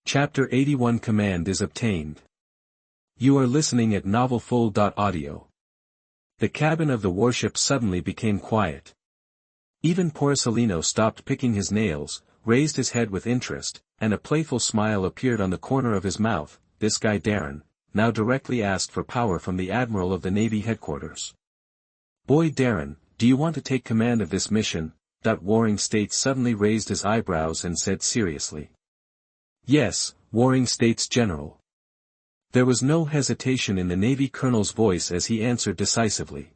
Chapter 81 Command is obtained. You are listening at novelfull.audio. The cabin of the warship suddenly became quiet. Even Porcelino stopped picking his nails, raised his head with interest, and a playful smile appeared on the corner of his mouth. This guy Darren, now directly asked for power from the Admiral of the Navy headquarters. Boy Darren, do you want to take command of this mission? Warring States suddenly raised his eyebrows and said seriously. Yes, Warring States General. There was no hesitation in the Navy colonel's voice as he answered decisively.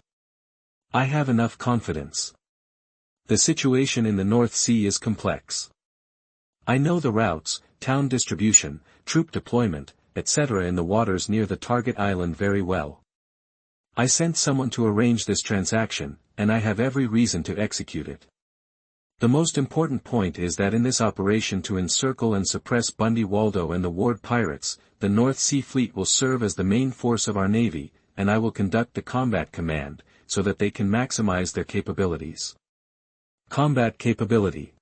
I have enough confidence. The situation in the North Sea is complex. I know the routes, town distribution, troop deployment, etc. in the waters near the target island very well. I sent someone to arrange this transaction, and I have every reason to execute it. The most important point is that in this operation to encircle and suppress Bundy Waldo and the Ward pirates, the North Sea Fleet will serve as the main force of our Navy, and I will conduct the combat command, so that they can maximize their capabilities. Combat capability.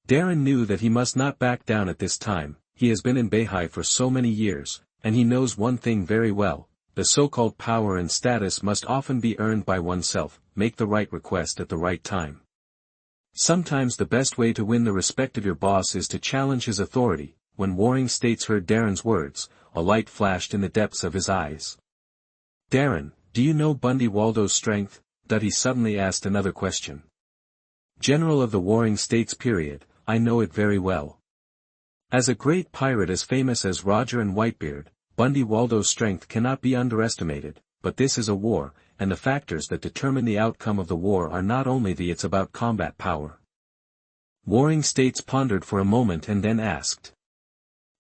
Darren knew that he must not back down at this time. He has been in Beihai for so many years, and he knows one thing very well: the so-called power and status must often be earned by oneself. Make the right request at the right time. Sometimes the best way to win the respect of your boss is to challenge his authority. When Warring States heard Darren's words, a light flashed in the depths of his eyes. Darren, do you know Bundy Waldo's strength? He suddenly asked another question. General of the Warring States period, I know it very well. As a great pirate as famous as Roger and Whitebeard, Bundy Waldo's strength cannot be underestimated, but this is a war, and the factors that determine the outcome of the war are not only it's about combat power. Warring States pondered for a moment and then asked.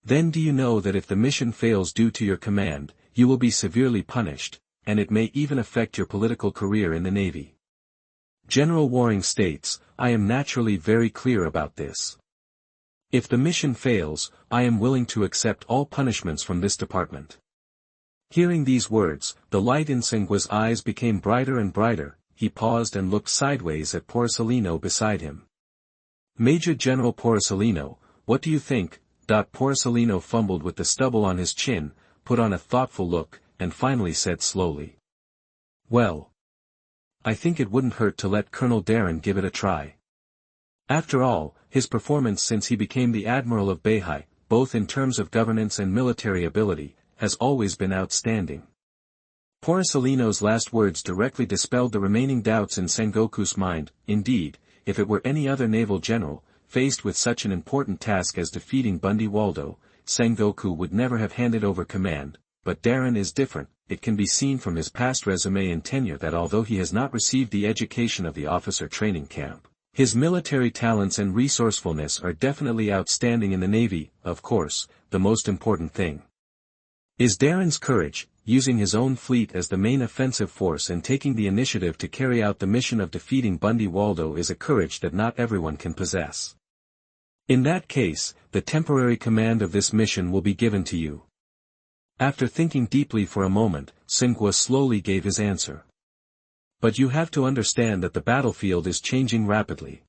Then do you know that if the mission fails due to your command, you will be severely punished, and it may even affect your political career in the Navy? General Warring States, I am naturally very clear about this. If the mission fails, I am willing to accept all punishments from this department. Hearing these words, the light in Sengua's eyes became brighter and brighter. He paused and looked sideways at Porcelino beside him. Major General Porcelino, what do you think? Porcelino fumbled with the stubble on his chin, put on a thoughtful look, and finally said slowly. Well, I think it wouldn't hurt to let Colonel Darren give it a try. After all, his performance since he became the Admiral of Beihai, both in terms of governance and military ability, has always been outstanding. Porcelino's last words directly dispelled the remaining doubts in Sengoku's mind. Indeed, if it were any other naval general, faced with such an important task as defeating Bundy Waldo, Sengoku would never have handed over command, but Darren is different. It can be seen from his past resume and tenure that although he has not received the education of the officer training camp, his military talents and resourcefulness are definitely outstanding in the Navy. Of course, the most important thing is Darren's courage, using his own fleet as the main offensive force and taking the initiative to carry out the mission of defeating Bundy Waldo is a courage that not everyone can possess. In that case, the temporary command of this mission will be given to you. After thinking deeply for a moment, Sengua slowly gave his answer. But you have to understand that the battlefield is changing rapidly.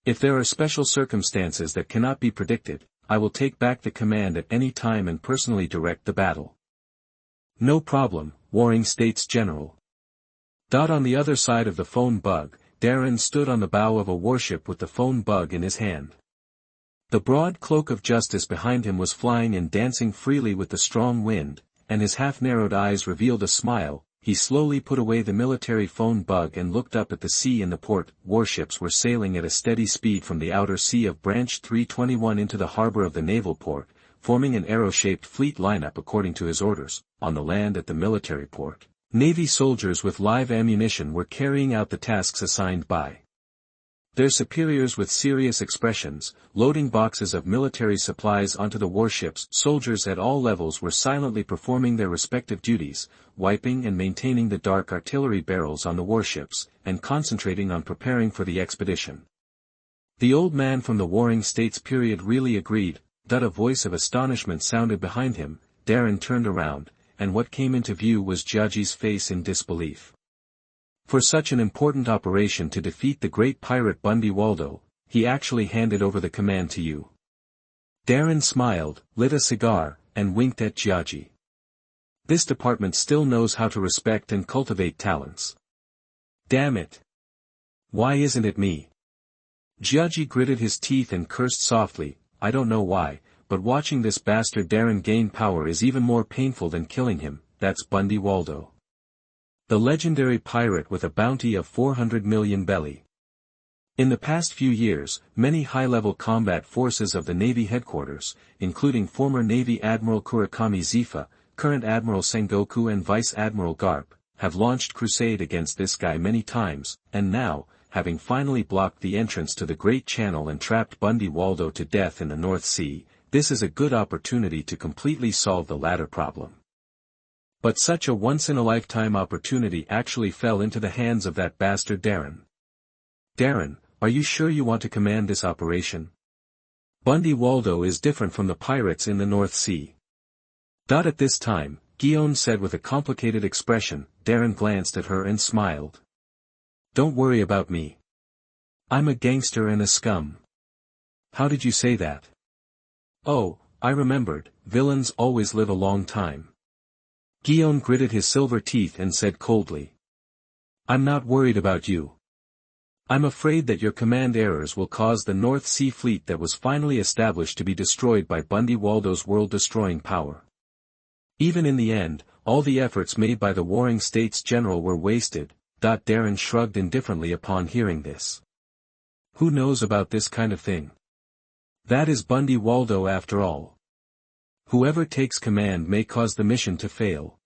If there are special circumstances that cannot be predicted, I will take back the command at any time and personally direct the battle. No problem, Warring States General. On the other side of the phone bug, Darren stood on the bow of a warship with the phone bug in his hand. The broad cloak of justice behind him was flying and dancing freely with the strong wind, and his half-narrowed eyes revealed a smile. He slowly put away the military phone bug and looked up at the sea in the port. Warships were sailing at a steady speed from the outer sea of Branch 321 into the harbor of the naval port, forming an arrow-shaped fleet lineup according to his orders. On the land at the military port, Navy soldiers with live ammunition were carrying out the tasks assigned by their superiors with serious expressions, loading boxes of military supplies onto the warships. Soldiers at all levels were silently performing their respective duties, wiping and maintaining the dark artillery barrels on the warships, and concentrating on preparing for the expedition. The old man from the Warring States period really agreed. A voice of astonishment sounded behind him. Darren turned around, and what came into view was Jaji's face in disbelief. For such an important operation to defeat the great pirate Bundy Waldo, he actually handed over the command to you. Darren smiled, lit a cigar, and winked at Jiaji. This department still knows how to respect and cultivate talents. Damn it. Why isn't it me? Jiaji gritted his teeth and cursed softly. I don't know why, but watching this bastard Darren gain power is even more painful than killing him. That's Bundy Waldo, the legendary pirate with a bounty of 400 million belly. In the past few years, many high-level combat forces of the Navy headquarters, including former Navy Admiral Kurakami Zifa, current Admiral Sengoku and Vice Admiral Garp, have launched crusade against this guy many times, and now, having finally blocked the entrance to the Great Channel and trapped Bundy Waldo to death in the North Sea, this is a good opportunity to completely solve the latter problem. But such a once-in-a-lifetime opportunity actually fell into the hands of that bastard Darren. Darren, are you sure you want to command this operation? Bundy Waldo is different from the pirates in the North Sea. At this time, Guillaume said with a complicated expression. Darren glanced at her and smiled. Don't worry about me. I'm a gangster and a scum. How did you say that? Oh, I remembered, villains always live a long time. Guillaume gritted his silver teeth and said coldly. I'm not worried about you. I'm afraid that your command errors will cause the North Sea fleet that was finally established to be destroyed by Bundy Waldo's world-destroying power. Even in the end, all the efforts made by the warring States General were wasted. Darren shrugged indifferently upon hearing this. Who knows about this kind of thing? That is Bundy Waldo after all. Whoever takes command may cause the mission to fail.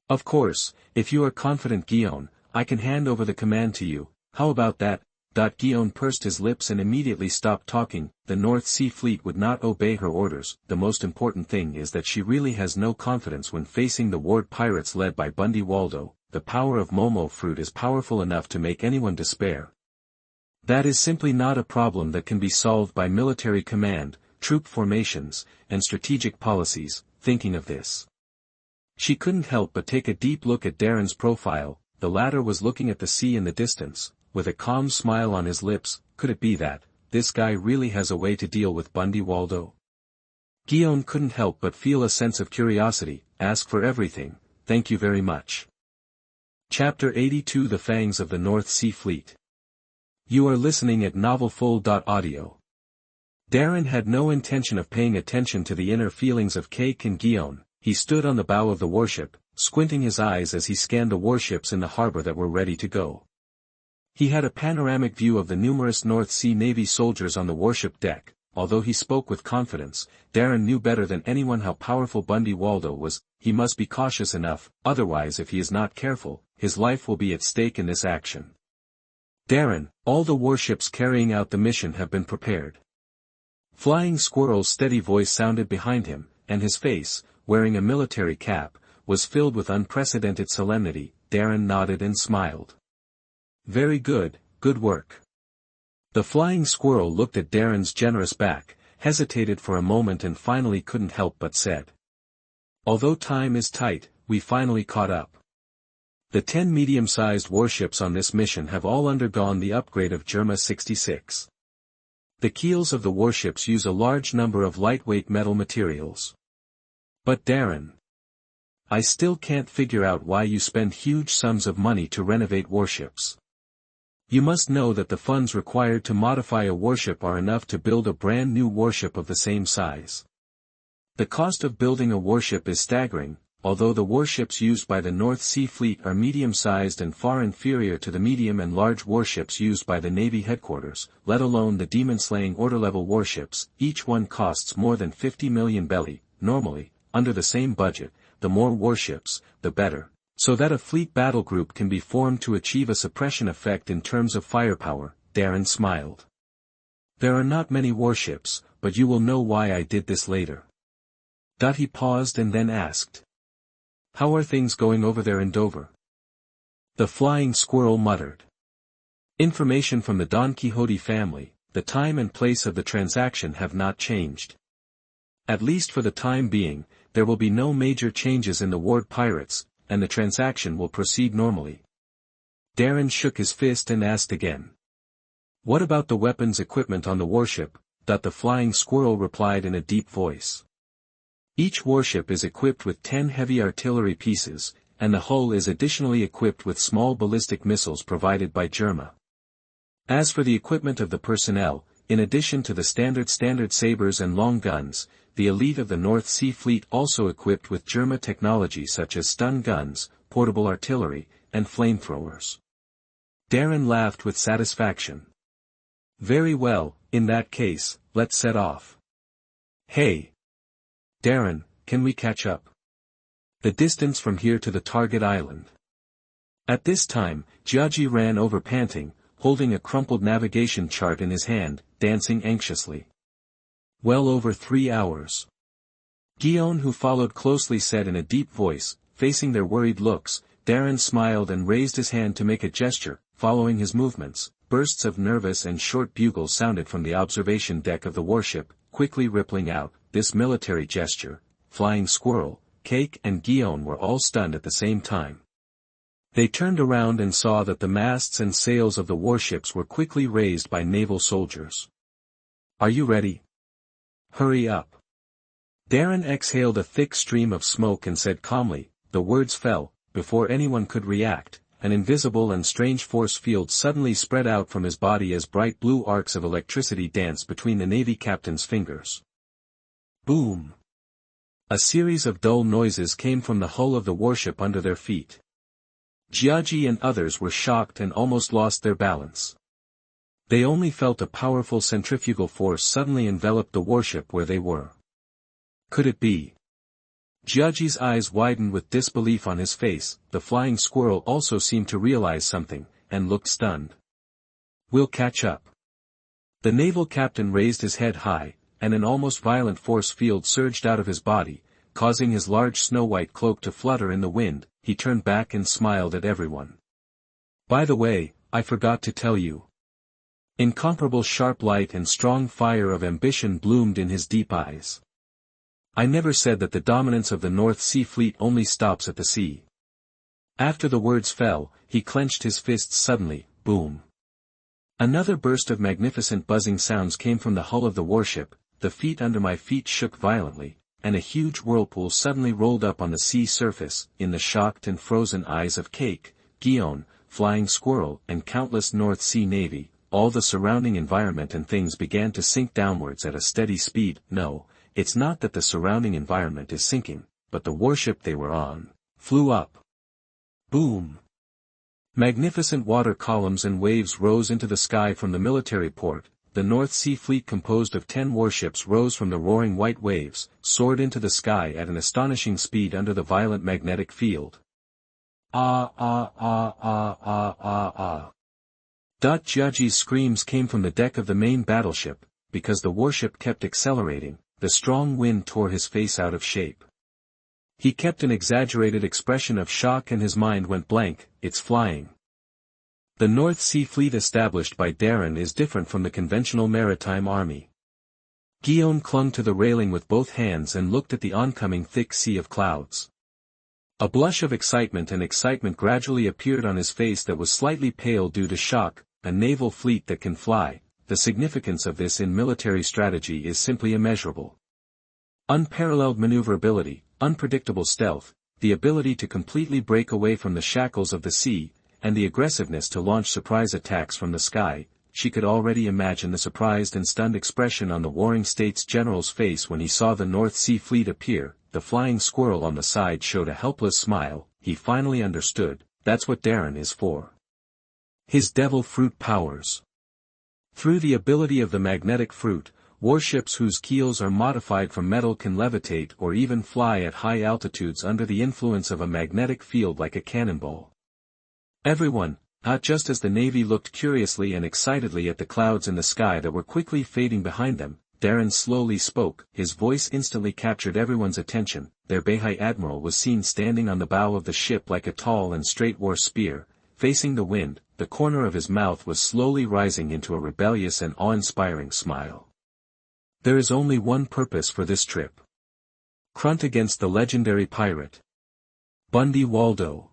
Of course, if you are confident Guillaume, I can hand over the command to you. How about that? Guillaume pursed his lips and immediately stopped talking. The North Sea Fleet would not obey her orders. The most important thing is that she really has no confidence when facing the ward pirates led by Bundy Waldo. The power of Momo fruit is powerful enough to make anyone despair. That is simply not a problem that can be solved by military command, troop formations, and strategic policies. Thinking of this, she couldn't help but take a deep look at Darren's profile. The latter was looking at the sea in the distance, with a calm smile on his lips. Could it be that this guy really has a way to deal with Bundy Waldo? Guillaume couldn't help but feel a sense of curiosity. Ask for everything, thank you very much. Chapter 82 The Fangs of the North Sea Fleet. You are listening at novelfull.audio. Darren had no intention of paying attention to the inner feelings of Cake and Guillaume. He stood on the bow of the warship, squinting his eyes as he scanned the warships in the harbor that were ready to go. He had a panoramic view of the numerous North Sea Navy soldiers on the warship deck. Although he spoke with confidence, Darren knew better than anyone how powerful Bundy Waldo was. He must be cautious enough, otherwise if he is not careful, his life will be at stake in this action. Darren, all the warships carrying out the mission have been prepared. Flying Squirrel's steady voice sounded behind him, and his face, wearing a military cap, was filled with unprecedented solemnity. Darren nodded and smiled. Very good, good work. The Flying Squirrel looked at Darren's generous back, hesitated for a moment and finally couldn't help but said. Although time is tight, we finally caught up. The 10 medium-sized warships on this mission have all undergone the upgrade of Germa 66. The keels of the warships use a large number of lightweight metal materials. But Darren, I still can't figure out why you spend huge sums of money to renovate warships. You must know that the funds required to modify a warship are enough to build a brand new warship of the same size. The cost of building a warship is staggering. Although the warships used by the North Sea Fleet are medium-sized and far inferior to the medium and large warships used by the Navy headquarters, let alone the demon-slaying order-level warships, each one costs more than 50 million belly. Normally, under the same budget, the more warships, the better, so that a fleet battle group can be formed to achieve a suppression effect in terms of firepower. Darren smiled. There are not many warships, but you will know why I did this later. He paused and then asked. How are things going over there in Dover? The Flying Squirrel muttered. Information from the Don Quixote family, the time and place of the transaction have not changed. At least for the time being, there will be no major changes in the ward pirates, and the transaction will proceed normally. Darren shook his fist and asked again. What about the weapons equipment on the warship? the flying squirrel replied in a deep voice. Each warship is equipped with 10 heavy artillery pieces, and the hull is additionally equipped with small ballistic missiles provided by Germa. As for the equipment of the personnel, in addition to the standard sabers and long guns, the elite of the North Sea Fleet also equipped with Germa technology such as stun guns, portable artillery, and flamethrowers. Darren laughed with satisfaction. Very well, in that case, let's set off. Hey! Darren, can we catch up? The distance from here to the target island. At this time, Jiaji ran over panting, holding a crumpled navigation chart in his hand, dancing anxiously. Well over 3 hours. Guillaume, who followed closely, said in a deep voice, facing their worried looks. Darren smiled and raised his hand to make a gesture. Following his movements, bursts of nervous and short bugles sounded from the observation deck of the warship, quickly rippling out. This military gesture, Flying Squirrel, Cake and Guillaume were all stunned at the same time. They turned around and saw that the masts and sails of the warships were quickly raised by naval soldiers. Are you ready? Hurry up. Darren exhaled a thick stream of smoke and said calmly. The words fell, before anyone could react. An invisible and strange force field suddenly spread out from his body as bright blue arcs of electricity danced between the Navy captain's fingers. Boom! A series of dull noises came from the hull of the warship under their feet. Jiaji and others were shocked and almost lost their balance. They only felt a powerful centrifugal force suddenly envelop the warship where they were. Could it be? Jiaji's eyes widened with disbelief on his face. The flying squirrel also seemed to realize something, and looked stunned. We'll catch up. The naval captain raised his head high, and an almost violent force field surged out of his body, causing his large snow-white cloak to flutter in the wind. He turned back and smiled at everyone. By the way, I forgot to tell you. Incomparable sharp light and strong fire of ambition bloomed in his deep eyes. I never said that the dominance of the North Sea Fleet only stops at the sea. After the words fell, he clenched his fists suddenly. Boom. Another burst of magnificent buzzing sounds came from the hull of the warship. The feet under my feet shook violently, and a huge whirlpool suddenly rolled up on the sea surface. In the shocked and frozen eyes of Cake, Guillaume, Flying Squirrel and countless North Sea Navy, all the surrounding environment and things began to sink downwards at a steady speed. No, it's not that the surrounding environment is sinking, but the warship they were on flew up. Boom! Magnificent water columns and waves rose into the sky from the military port. The North Sea Fleet, composed of 10 warships, rose from the roaring white waves, soared into the sky at an astonishing speed under the violent magnetic field. Jiaji's screams came from the deck of the main battleship. Because the warship kept accelerating, the strong wind tore his face out of shape. He kept an exaggerated expression of shock and his mind went blank. It's flying. The North Sea Fleet established by Darren is different from the conventional maritime army. Guillaume clung to the railing with both hands and looked at the oncoming thick sea of clouds. A blush of excitement gradually appeared on his face that was slightly pale due to shock. A naval fleet that can fly, the significance of this in military strategy is simply immeasurable. Unparalleled maneuverability, unpredictable stealth, the ability to completely break away from the shackles of the sea, and the aggressiveness to launch surprise attacks from the sky. She could already imagine the surprised and stunned expression on the Warring States General's face when he saw the North Sea Fleet appear. The flying squirrel on the side showed a helpless smile. He finally understood, that's what Darren is for. His devil fruit powers. Through the ability of the magnetic fruit, warships whose keels are modified from metal can levitate or even fly at high altitudes under the influence of a magnetic field like a cannonball. Everyone, not just as the Navy, looked curiously and excitedly at the clouds in the sky that were quickly fading behind them. Darren slowly spoke. His voice instantly captured everyone's attention. Their Beihai admiral was seen standing on the bow of the ship like a tall and straight war spear, facing the wind. The corner of his mouth was slowly rising into a rebellious and awe-inspiring smile. There is only one purpose for this trip. Grunt against the legendary pirate. Bundy Waldo.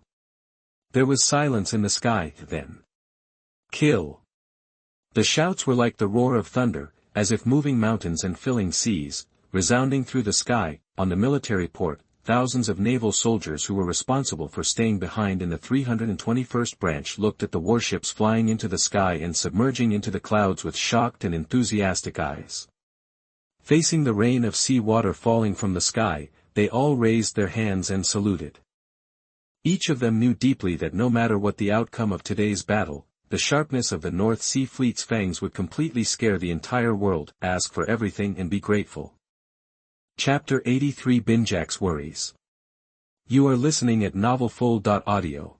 There was silence in the sky, then. Kill. The shouts were like the roar of thunder, as if moving mountains and filling seas, resounding through the sky. On the military port, thousands of naval soldiers who were responsible for staying behind in the 321st branch looked at the warships flying into the sky and submerging into the clouds with shocked and enthusiastic eyes. Facing the rain of sea water falling from the sky, they all raised their hands and saluted. Each of them knew deeply that no matter what the outcome of today's battle, the sharpness of the North Sea Fleet's fangs would completely scare the entire world. Ask for everything and be grateful. Chapter 83 Binjack's Worries. You are listening at NovelFull.audio.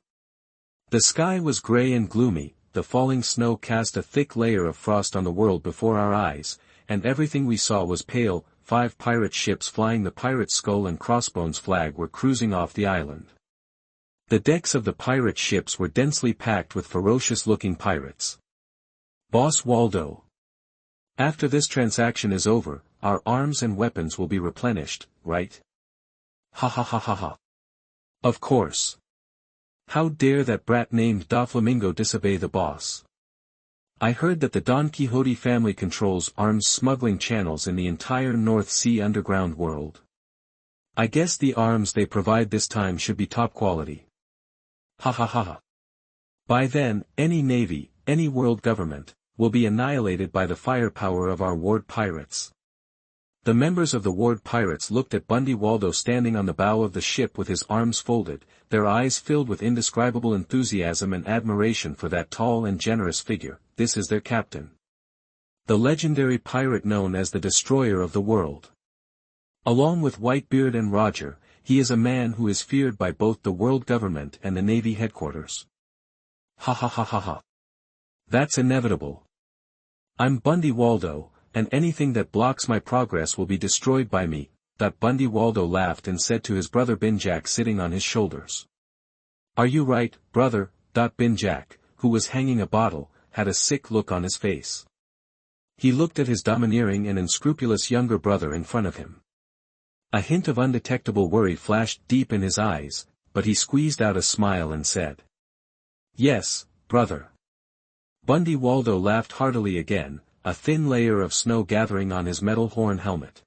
The sky was gray and gloomy, the falling snow cast a thick layer of frost on the world before our eyes, and everything we saw was pale. 5 pirate ships flying the pirate skull and crossbones flag were cruising off the island. The decks of the pirate ships were densely packed with ferocious-looking pirates. Boss Waldo. After this transaction is over, our arms and weapons will be replenished, right? Ha ha ha ha ha. Of course. How dare that brat named Doflamingo disobey the boss? I heard that the Don Quixote family controls arms smuggling channels in the entire North Sea underground world. I guess the arms they provide this time should be top quality. Ha ha ha ha. By then, any navy, any world government, will be annihilated by the firepower of our ward pirates. The members of the ward pirates looked at Bundy Waldo standing on the bow of the ship with his arms folded, their eyes filled with indescribable enthusiasm and admiration for that tall and generous figure. This is their captain. The legendary pirate known as the Destroyer of the World. Along with Whitebeard and Roger, he is a man who is feared by both the world government and the Navy headquarters. Ha ha ha ha ha. That's inevitable. I'm Bundy Waldo, and anything that blocks my progress will be destroyed by me. Bundy Waldo laughed and said to his brother Binjack sitting on his shoulders. Are you right, brother? Binjack, who was hanging a bottle, had a sick look on his face. He looked at his domineering and unscrupulous younger brother in front of him. A hint of undetectable worry flashed deep in his eyes, but he squeezed out a smile and said, Yes, brother. Bundy Waldo laughed heartily again, a thin layer of snow gathering on his metal horn helmet.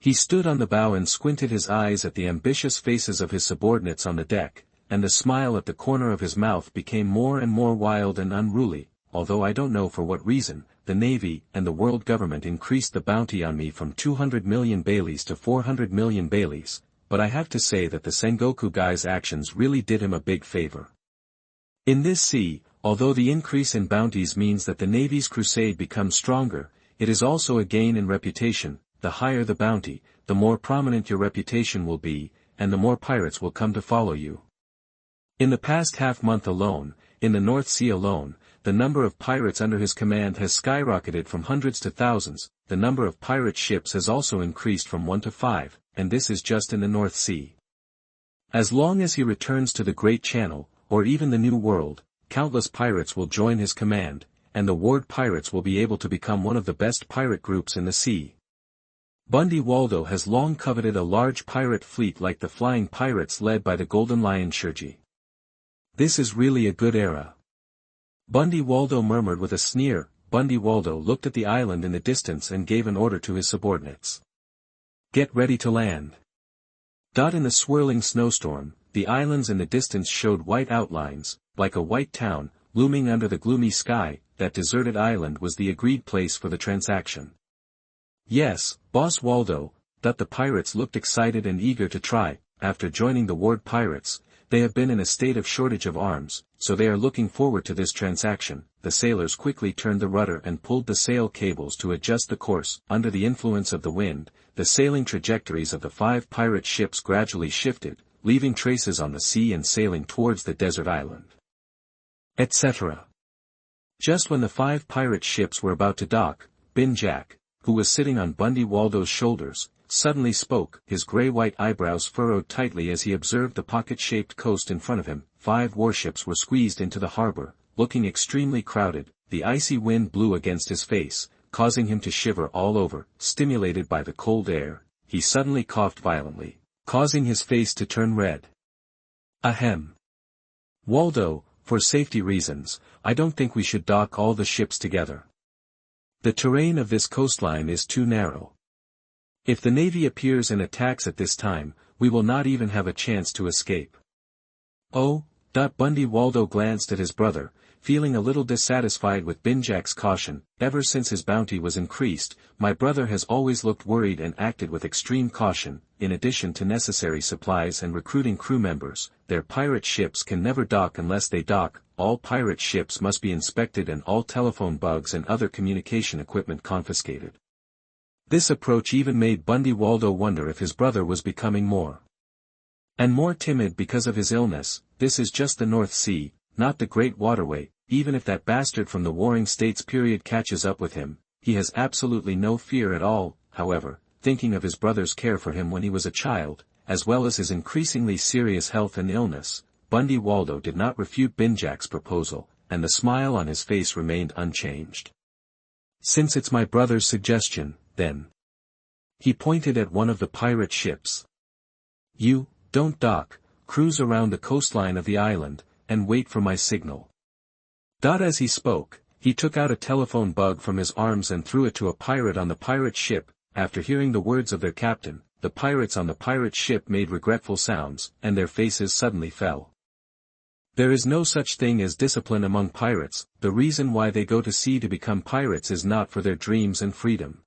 He stood on the bow and squinted his eyes at the ambitious faces of his subordinates on the deck, and the smile at the corner of his mouth became more and more wild and unruly. Although I don't know for what reason, the Navy and the world government increased the bounty on me from 200 million Baileys to 400 million Baileys, but I have to say that the Sengoku guy's actions really did him a big favor. In this sea, although the increase in bounties means that the Navy's crusade becomes stronger, it is also a gain in reputation. The higher the bounty, the more prominent your reputation will be, and the more pirates will come to follow you. In the past half-month alone, in the North Sea alone, the number of pirates under his command has skyrocketed from hundreds to thousands. The number of pirate ships has also increased from 1 to 5, and this is just in the North Sea. As long as he returns to the Great Channel, or even the New World, countless pirates will join his command, and the ward pirates will be able to become one of the best pirate groups in the sea. Bundy Waldo has long coveted a large pirate fleet like the Flying Pirates led by the Golden Lion Shirji. This is really a good era. Bundy Waldo murmured with a sneer. Bundy Waldo looked at the island in the distance and gave an order to his subordinates. Get ready to land. In the swirling snowstorm, the islands in the distance showed white outlines, like a white town, looming under the gloomy sky. That deserted island was the agreed place for the transaction. Yes, Boss Waldo. The pirates looked excited and eager to try. After joining the ward pirates, they have been in a state of shortage of arms, so they are looking forward to this transaction. The sailors quickly turned the rudder and pulled the sail cables to adjust the course. Under the influence of the wind, the sailing trajectories of the 5 pirate ships gradually shifted, leaving traces on the sea and sailing towards the desert island. Etc. Just when the 5 pirate ships were about to dock, Binjack, who was sitting on Bundy Waldo's shoulders, suddenly spoke. His gray-white eyebrows furrowed tightly as he observed the pocket-shaped coast in front of him. 5 warships were squeezed into the harbor, looking extremely crowded. The icy wind blew against his face, causing him to shiver all over. Stimulated by the cold air, he suddenly coughed violently, causing his face to turn red. Ahem. Waldo, for safety reasons, I don't think we should dock all the ships together. The terrain of this coastline is too narrow. If the Navy appears and attacks at this time, we will not even have a chance to escape. Oh, Bundy Waldo glanced at his brother, feeling a little dissatisfied with Binjack's caution. Ever since his bounty was increased, my brother has always looked worried and acted with extreme caution. In addition to necessary supplies and recruiting crew members, their pirate ships can never dock unless they dock. All pirate ships must be inspected and all telephone bugs and other communication equipment confiscated. This approach even made Bundy Waldo wonder if his brother was becoming more and more timid because of his illness. This is just the North Sea, not the Great Waterway. Even if that bastard from the Warring States period catches up with him, he has absolutely no fear at all. However, thinking of his brother's care for him when he was a child, as well as his increasingly serious health and illness, Bundy Waldo did not refute Binjack's proposal, and the smile on his face remained unchanged. Since it's my brother's suggestion, then. He pointed at one of the pirate ships. You, don't dock, cruise around the coastline of the island, and wait for my signal. As he spoke, he took out a telephone bug from his arms and threw it to a pirate on the pirate ship. After hearing the words of their captain, the pirates on the pirate ship made regretful sounds, and their faces suddenly fell. There is no such thing as discipline among pirates. The reason why they go to sea to become pirates is not for their dreams and freedom.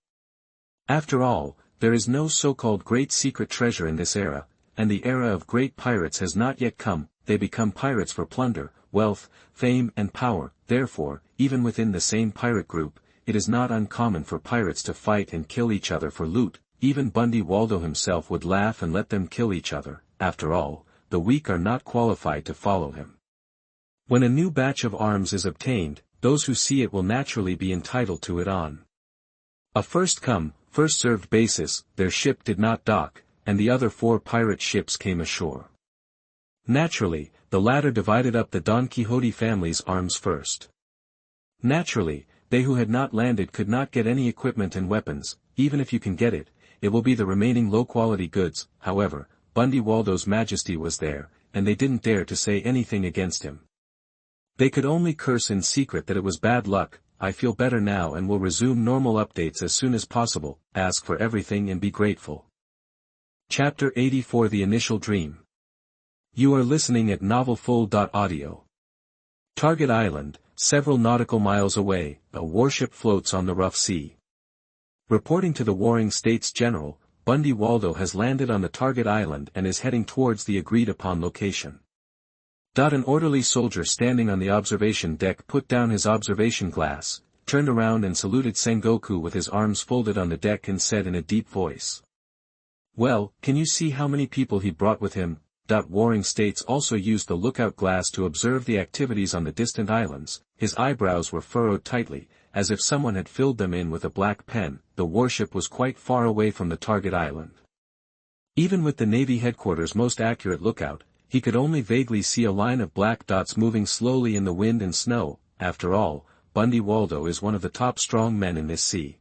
After all, there is no so-called great secret treasure in this era, and the era of great pirates has not yet come. They become pirates for plunder, wealth, fame and power. Therefore, even within the same pirate group, it is not uncommon for pirates to fight and kill each other for loot. Even Bundy Waldo himself would laugh and let them kill each other. After all, the weak are not qualified to follow him. When a new batch of arms is obtained, those who see it will naturally be entitled to it on a first-come, first-served basis. Their ship did not dock, and the other 4 pirate ships came ashore. Naturally, the latter divided up the Don Quixote family's arms first. Naturally, they who had not landed could not get any equipment and weapons. Even if you can get it, it will be the remaining low-quality goods. However, Bundy Waldo's majesty was there, and they didn't dare to say anything against him. They could only curse in secret that it was bad luck. I feel better now and will resume normal updates as soon as possible. Ask for everything and be grateful. Chapter 84: The Initial Dream. You are listening at NovelFull.audio. Target Island, several nautical miles away, a warship floats on the rough sea. Reporting to the Warring States General, Bundy Waldo has landed on the target island and is heading towards the agreed-upon location. An orderly soldier standing on the observation deck put down his observation glass, turned around and saluted Sengoku with his arms folded on the deck and said in a deep voice, "Well, can you see how many people he brought with him?" Warring States also used the lookout glass to observe the activities on the distant islands. His eyebrows were furrowed tightly, as if someone had filled them in with a black pen. The warship was quite far away from the target island. Even with the Navy headquarters' most accurate lookout, he could only vaguely see a line of black dots moving slowly in the wind and snow. After all, Bundy Waldo is one of the top strong men in this sea.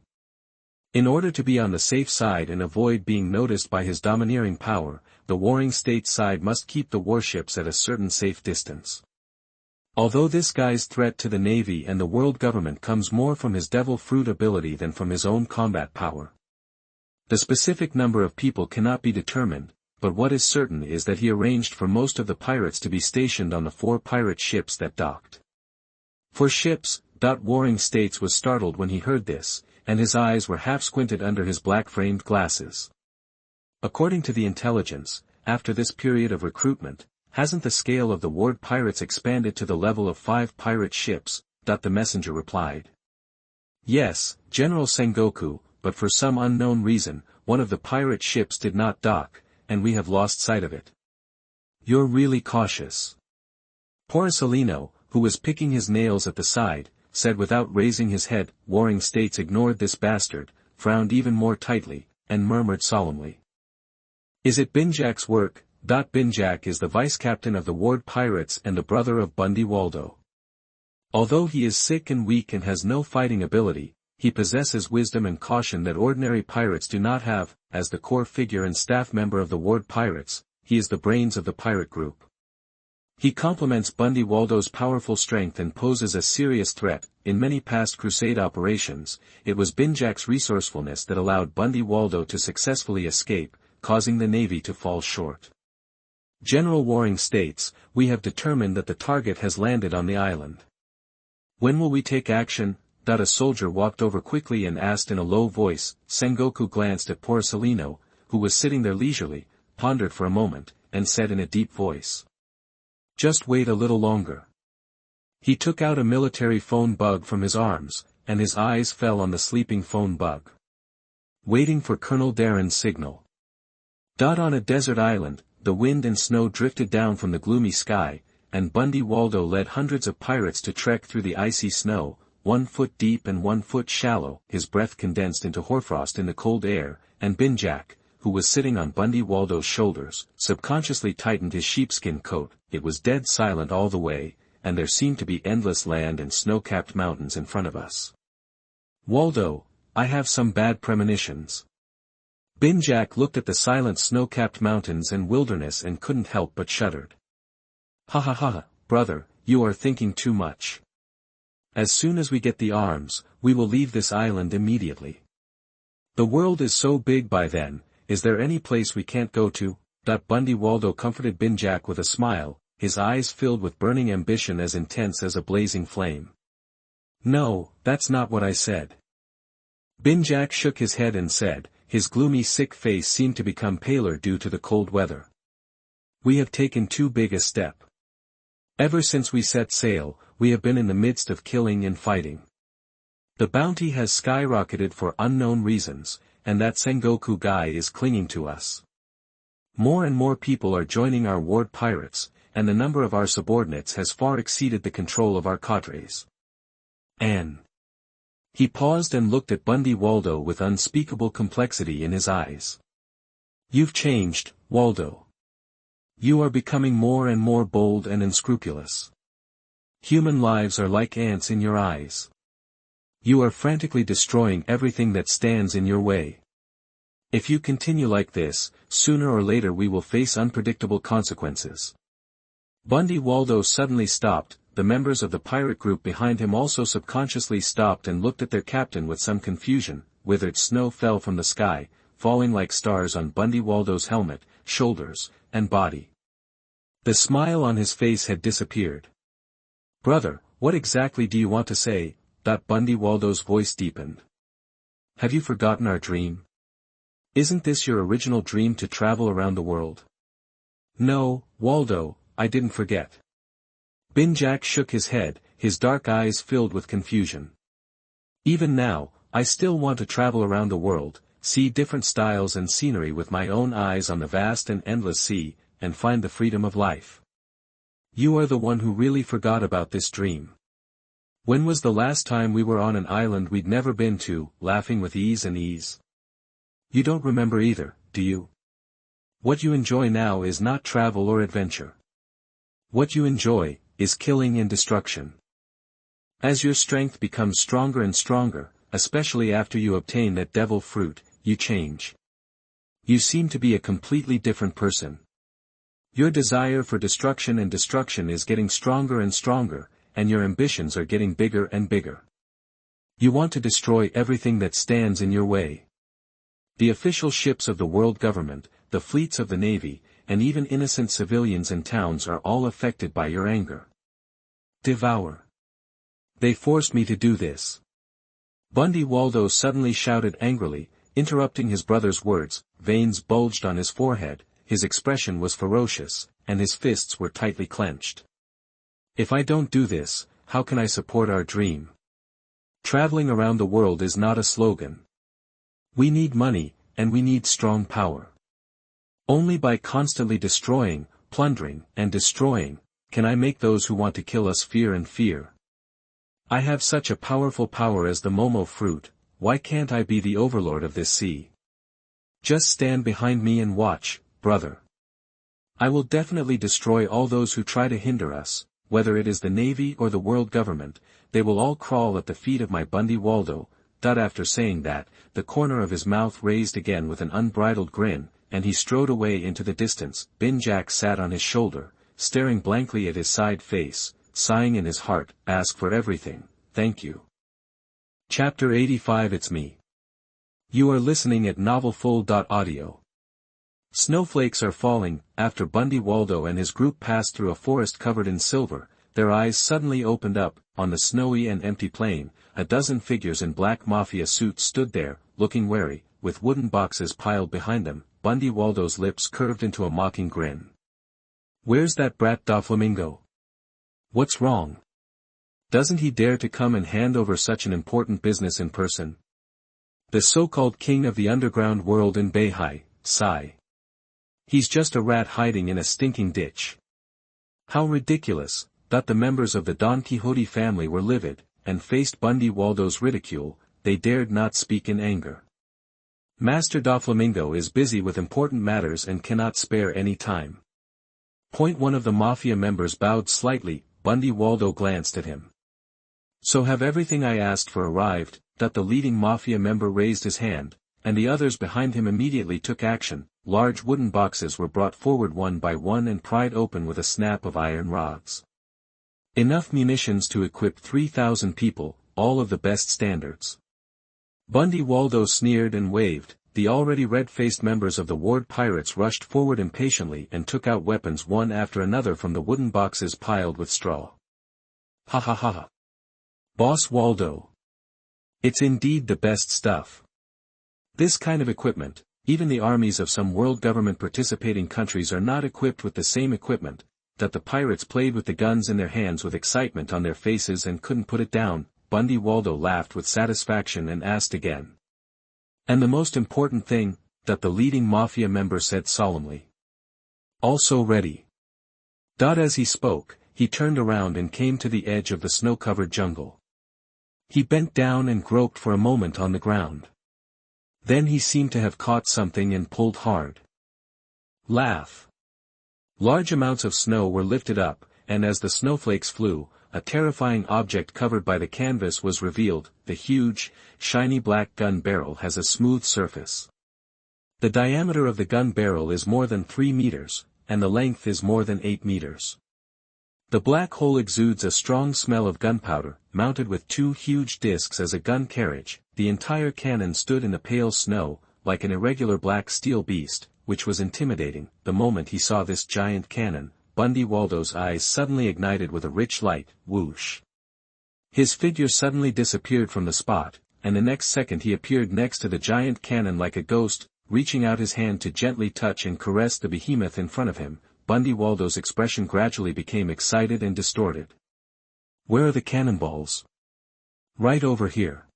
In order to be on the safe side and avoid being noticed by his domineering power, the Warring States side must keep the warships at a certain safe distance. Although this guy's threat to the Navy and the world government comes more from his devil fruit ability than from his own combat power. The specific number of people cannot be determined, but what is certain is that he arranged for most of the pirates to be stationed on the 4 pirate ships that docked. 4 ships. Warring States was startled when he heard this, and his eyes were half squinted under his black-framed glasses. According to the intelligence, after this period of recruitment, hasn't the scale of the ward pirates expanded to the level of 5 pirate ships? The messenger replied. Yes, General Sengoku, but for some unknown reason, one of the pirate ships did not dock, and we have lost sight of it. You're really cautious. Porcelino, who was picking his nails at the side, said without raising his head. Warring States ignored this bastard, frowned even more tightly, and murmured solemnly. Is it Binjack's work? Binjack is the vice-captain of the ward pirates and the brother of Bundy Waldo. Although he is sick and weak and has no fighting ability, he possesses wisdom and caution that ordinary pirates do not have. As the core figure and staff member of the ward pirates, he is the brains of the pirate group. He complements Bundy Waldo's powerful strength and poses a serious threat. In many past Crusade operations, it was Binjack's resourcefulness that allowed Bundy Waldo to successfully escape, causing the Navy to fall short. General Waring states, "We have determined that the target has landed on the island. When will we take action?" A soldier walked over quickly and asked in a low voice. Sengoku glanced at Porcelino, who was sitting there leisurely, pondered for a moment, and said in a deep voice, "Just wait a little longer." He took out a military phone bug from his arms, and his eyes fell on the sleeping phone bug. Waiting for Colonel Darren's signal. On a desert island, the wind and snow drifted down from the gloomy sky, and Bundy Waldo led hundreds of pirates to trek through the icy snow, 1 foot deep and 1 foot shallow. His breath condensed into hoarfrost in the cold air, and Binjack, who was sitting on Bundy Waldo's shoulders, subconsciously tightened his sheepskin coat. It was dead silent all the way, and there seemed to be endless land and snow-capped mountains in front of us. "Waldo, I have some bad premonitions." Binjack looked at the silent snow-capped mountains and wilderness and couldn't help but shuddered. "Ha ha ha, brother, you are thinking too much. As soon as we get the arms, we will leave this island immediately. The world is so big by then, is there any place we can't go to?" Bundy Waldo comforted Binjack with a smile, his eyes filled with burning ambition as intense as a blazing flame. "No, that's not what I said." Binjack shook his head and said, his gloomy sick face seemed to become paler due to the cold weather. "We have taken too big a step. Ever since we set sail, we have been in the midst of killing and fighting. The bounty has skyrocketed for unknown reasons, and that Sengoku guy is clinging to us. More and more people are joining our ward pirates, and the number of our subordinates has far exceeded the control of our cadres. And..." He paused and looked at Bundy Waldo with unspeakable complexity in his eyes. "You've changed, Waldo. You are becoming more and more bold and unscrupulous. Human lives are like ants in your eyes. You are frantically destroying everything that stands in your way. If you continue like this, sooner or later we will face unpredictable consequences." Bundy Waldo suddenly stopped. The members of the pirate group behind him also subconsciously stopped and looked at their captain with some confusion. Withered snow fell from the sky, falling like stars on Bundy Waldo's helmet, shoulders, and body. The smile on his face had disappeared. "Brother, what exactly do you want to say?" Bundy Waldo's voice deepened. "Have you forgotten our dream? Isn't this your original dream to travel around the world?" "No, Waldo, I didn't forget." Binjack shook his head, his dark eyes filled with confusion. "Even now, I still want to travel around the world, see different styles and scenery with my own eyes on the vast and endless sea, and find the freedom of life. You are the one who really forgot about this dream. When was the last time we were on an island we'd never been to, laughing with ease and ease? You don't remember either, do you? What you enjoy now is not travel or adventure. What you enjoy is killing and destruction. As your strength becomes stronger and stronger, especially after you obtain that devil fruit, you change. You seem to be a completely different person. Your desire for destruction and destruction is getting stronger and stronger, and your ambitions are getting bigger and bigger. You want to destroy everything that stands in your way. The official ships of the world government, the fleets of the navy, and even innocent civilians and towns are all affected by your anger. Devour. They forced me to do this." Bundy Waldo suddenly shouted angrily, interrupting his brother's words. Veins bulged on his forehead, his expression was ferocious, and his fists were tightly clenched. "If I don't do this, how can I support our dream? Traveling around the world is not a slogan. We need money, and we need strong power. Only by constantly destroying, plundering, and destroying, can I make those who want to kill us fear and fear. I have such a powerful power as the Momo fruit, why can't I be the overlord of this sea? Just stand behind me and watch, brother. I will definitely destroy all those who try to hinder us, whether it is the navy or the world government, they will all crawl at the feet of my Bundy Waldo." After saying that, the corner of his mouth raised again with an unbridled grin, and he strode away into the distance. Binjack sat on his shoulder, staring blankly at his side face, sighing in his heart, "Ask for everything, thank you." Chapter 85. It's me. You are listening at novelfull.audio. Snowflakes are falling. After Bundy Waldo and his group passed through a forest covered in silver, their eyes suddenly opened up. On the snowy and empty plain, a dozen figures in black mafia suits stood there, looking wary, with wooden boxes piled behind them. Bundy Waldo's lips curved into a mocking grin. "Where's that brat Doflamingo? What's wrong? Doesn't he dare to come and hand over such an important business in person? The so-called king of the underground world in Beihai, sigh. He's just a rat hiding in a stinking ditch." How ridiculous! Thought the members of the Don Quixote family were livid, and faced Bundy Waldo's ridicule. They dared not speak in anger. Master Doflamingo is busy with important matters and cannot spare any time. One of the mafia members bowed slightly. Bundy Waldo glanced at him. "So have everything I asked for arrived?" That the leading mafia member raised his hand, and the others behind him immediately took action. Large wooden boxes were brought forward one by one and pried open with a snap of iron rods. Enough munitions to equip 3,000 people, all of the best standards. Bundy Waldo sneered and waved. The already red-faced members of the ward pirates rushed forward impatiently and took out weapons one after another from the wooden boxes piled with straw. "Ha ha ha ha. Boss Waldo. It's indeed the best stuff. This kind of equipment, even the armies of some world government participating countries are not equipped with the same equipment." That the pirates played with the guns in their hands with excitement on their faces and couldn't put it down. Bundy Waldo laughed with satisfaction and asked again. "And the most important thing," that the leading mafia member said solemnly. "Also ready." As he spoke, he turned around and came to the edge of the snow-covered jungle. He bent down and groped for a moment on the ground. Then he seemed to have caught something and pulled hard. Laugh. Large amounts of snow were lifted up, and as the snowflakes flew, a terrifying object covered by the canvas was revealed. The huge, shiny black gun barrel has a smooth surface. The diameter of the gun barrel is more than 3 meters, and the length is more than 8 meters. The black hole exudes a strong smell of gunpowder. Mounted with 2 huge discs as a gun carriage, the entire cannon stood in the pale snow, like an irregular black steel beast, which was intimidating. The moment he saw this giant cannon, Bundy Waldo's eyes suddenly ignited with a rich light. Whoosh! His figure suddenly disappeared from the spot, and the next second he appeared next to the giant cannon like a ghost, reaching out his hand to gently touch and caress the behemoth in front of him. Bundy Waldo's expression gradually became excited and distorted. "Where are the cannonballs?" "Right over here."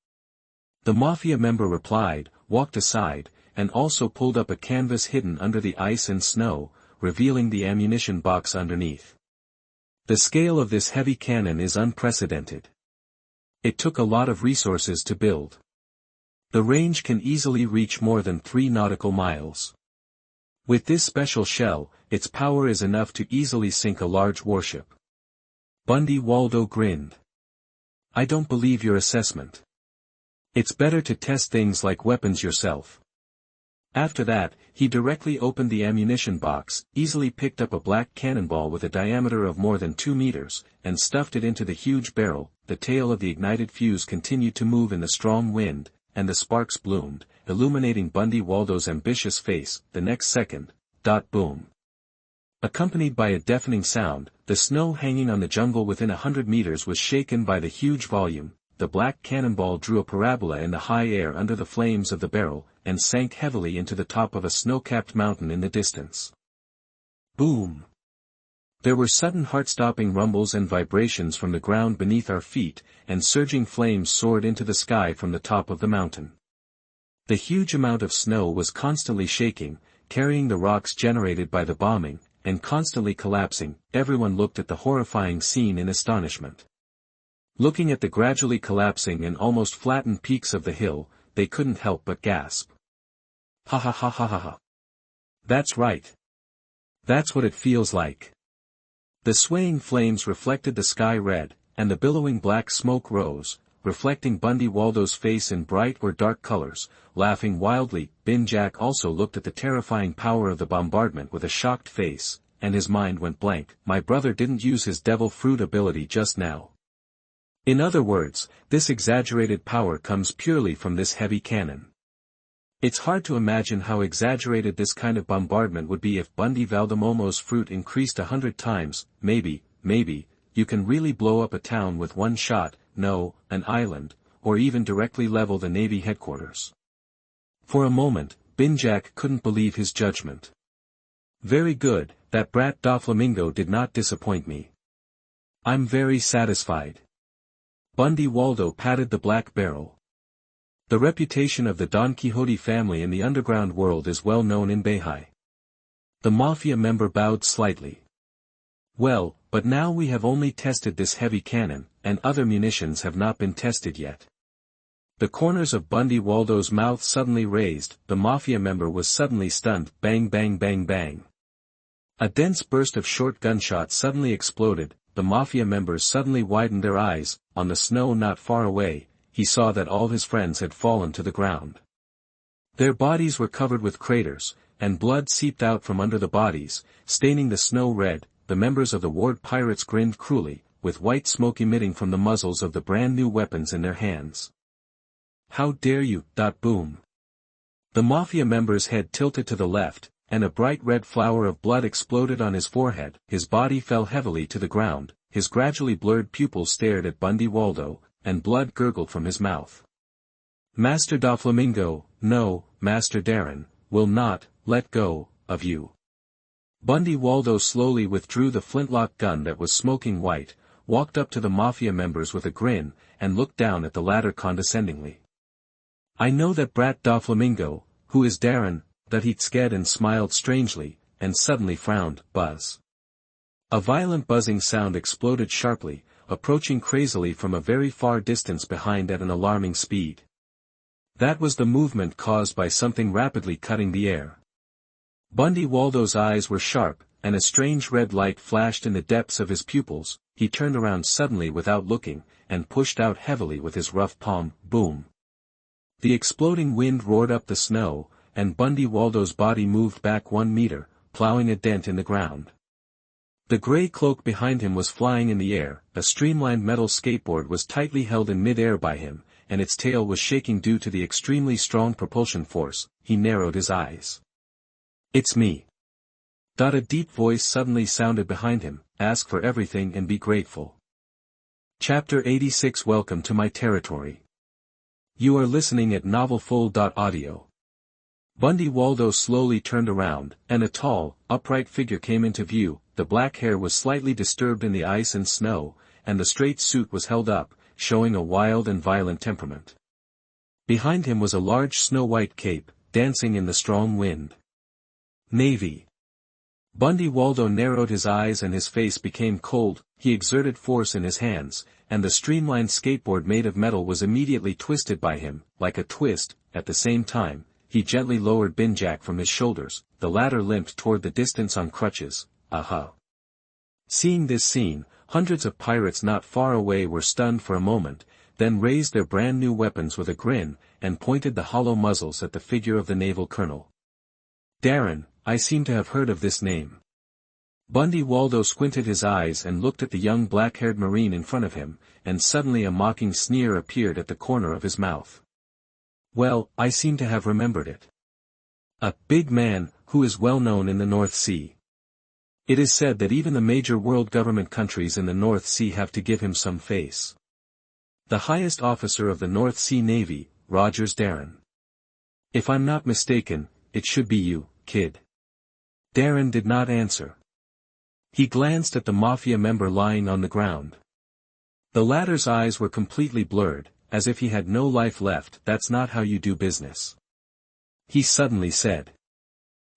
The mafia member replied, walked aside, and also pulled up a canvas hidden under the ice and snow, revealing the ammunition box underneath. The scale of this heavy cannon is unprecedented. It took a lot of resources to build. The range can easily reach more than 3 nautical miles. With this special shell, its power is enough to easily sink a large warship. Bundy Waldo grinned. "I don't believe your assessment. It's better to test things like weapons yourself." After that, he directly opened the ammunition box, easily picked up a black cannonball with a diameter of more than 2 meters, and stuffed it into the huge barrel. The tail of the ignited fuse continued to move in the strong wind, and the sparks bloomed, illuminating Bundy Waldo's ambitious face. The next second, boom. Accompanied by a deafening sound, the snow hanging on the jungle within 100 meters was shaken by the huge volume. The black cannonball drew a parabola in the high air under the flames of the barrel, and sank heavily into the top of a snow-capped mountain in the distance. Boom! There were sudden heart-stopping rumbles and vibrations from the ground beneath our feet, and surging flames soared into the sky from the top of the mountain. The huge amount of snow was constantly shaking, carrying the rocks generated by the bombing, and constantly collapsing. Everyone looked at the horrifying scene in astonishment. Looking at the gradually collapsing and almost flattened peaks of the hill, they couldn't help but gasp. "Ha ha ha ha ha ha. That's right. That's what it feels like." The swaying flames reflected the sky red, and the billowing black smoke rose, reflecting Bundy Waldo's face in bright or dark colors. Laughing wildly, Binjack also looked at the terrifying power of the bombardment with a shocked face, and his mind went blank. My brother didn't use his devil fruit ability just now. In other words, this exaggerated power comes purely from this heavy cannon. It's hard to imagine how exaggerated this kind of bombardment would be if Bundy Valdemomo's fruit increased 100 times. Maybe, you can really blow up a town with one shot, no, an island, or even directly level the Navy headquarters. For a moment, Binjack couldn't believe his judgment. Very good, that brat Doflamingo did not disappoint me. I'm very satisfied. Bundy Waldo patted the black barrel. The reputation of the Don Quixote family in the underground world is well known in Beihai. The mafia member bowed slightly. Well, but now we have only tested this heavy cannon, and other munitions have not been tested yet. The corners of Bundy Waldo's mouth suddenly raised, the mafia member was suddenly stunned, bang bang bang bang. A dense burst of short gunshots suddenly exploded, the mafia members suddenly widened their eyes. On the snow not far away, he saw that all his friends had fallen to the ground. Their bodies were covered with craters, and blood seeped out from under the bodies, staining the snow red. The members of the ward pirates grinned cruelly, with white smoke emitting from the muzzles of the brand new weapons in their hands. How dare you, boom. The mafia member's head tilted to the left, and a bright red flower of blood exploded on his forehead. His body fell heavily to the ground, his gradually blurred pupils stared at Bundy Waldo, and blood gurgled from his mouth. Master Doflamingo, no, Master Darren, will not let go of you. Bundy Waldo slowly withdrew the flintlock gun that was smoking white, walked up to the mafia members with a grin, and looked down at the latter condescendingly. I know that brat Doflamingo, who is Darren, that he sked and smiled strangely, and suddenly frowned. Buzz. A violent buzzing sound exploded sharply, approaching crazily from a very far distance behind at an alarming speed. That was the movement caused by something rapidly cutting the air. Bundy Waldo's eyes were sharp, and a strange red light flashed in the depths of his pupils. He turned around suddenly without looking, and pushed out heavily with his rough palm. Boom. The exploding wind roared up the snow, and Bundy Waldo's body moved back 1 meter, plowing a dent in the ground. The gray cloak behind him was flying in the air, a streamlined metal skateboard was tightly held in mid-air by him, and its tail was shaking due to the extremely strong propulsion force. He narrowed his eyes. It's me. A deep voice suddenly sounded behind him, ask for everything and be grateful. Chapter 86 Welcome to my territory. You are listening at novelfull.audio. Bundy Waldo slowly turned around, and a tall, upright figure came into view. The black hair was slightly disturbed in the ice and snow, and the straight suit was held up, showing a wild and violent temperament. Behind him was a large snow-white cape, dancing in the strong wind. Navy. Bundy Waldo narrowed his eyes and his face became cold. He exerted force in his hands, and the streamlined skateboard made of metal was immediately twisted by him, like a twist. At the same time, he gently lowered Binjack from his shoulders. The latter limped toward the distance on crutches. Aha. Seeing this scene, hundreds of pirates not far away were stunned for a moment, then raised their brand new weapons with a grin, and pointed the hollow muzzles at the figure of the naval colonel. Darren, I seem to have heard of this name. Bundy Waldo squinted his eyes and looked at the young black-haired marine in front of him, and suddenly a mocking sneer appeared at the corner of his mouth. Well, I seem to have remembered it. A big man, who is well known in the North Sea. It is said that even the major world government countries in the North Sea have to give him some face. The highest officer of the North Sea Navy, Rogers Darren. If I'm not mistaken, it should be you, kid. Darren did not answer. He glanced at the mafia member lying on the ground. The latter's eyes were completely blurred, as if he had no life left. That's not how you do business. He suddenly said.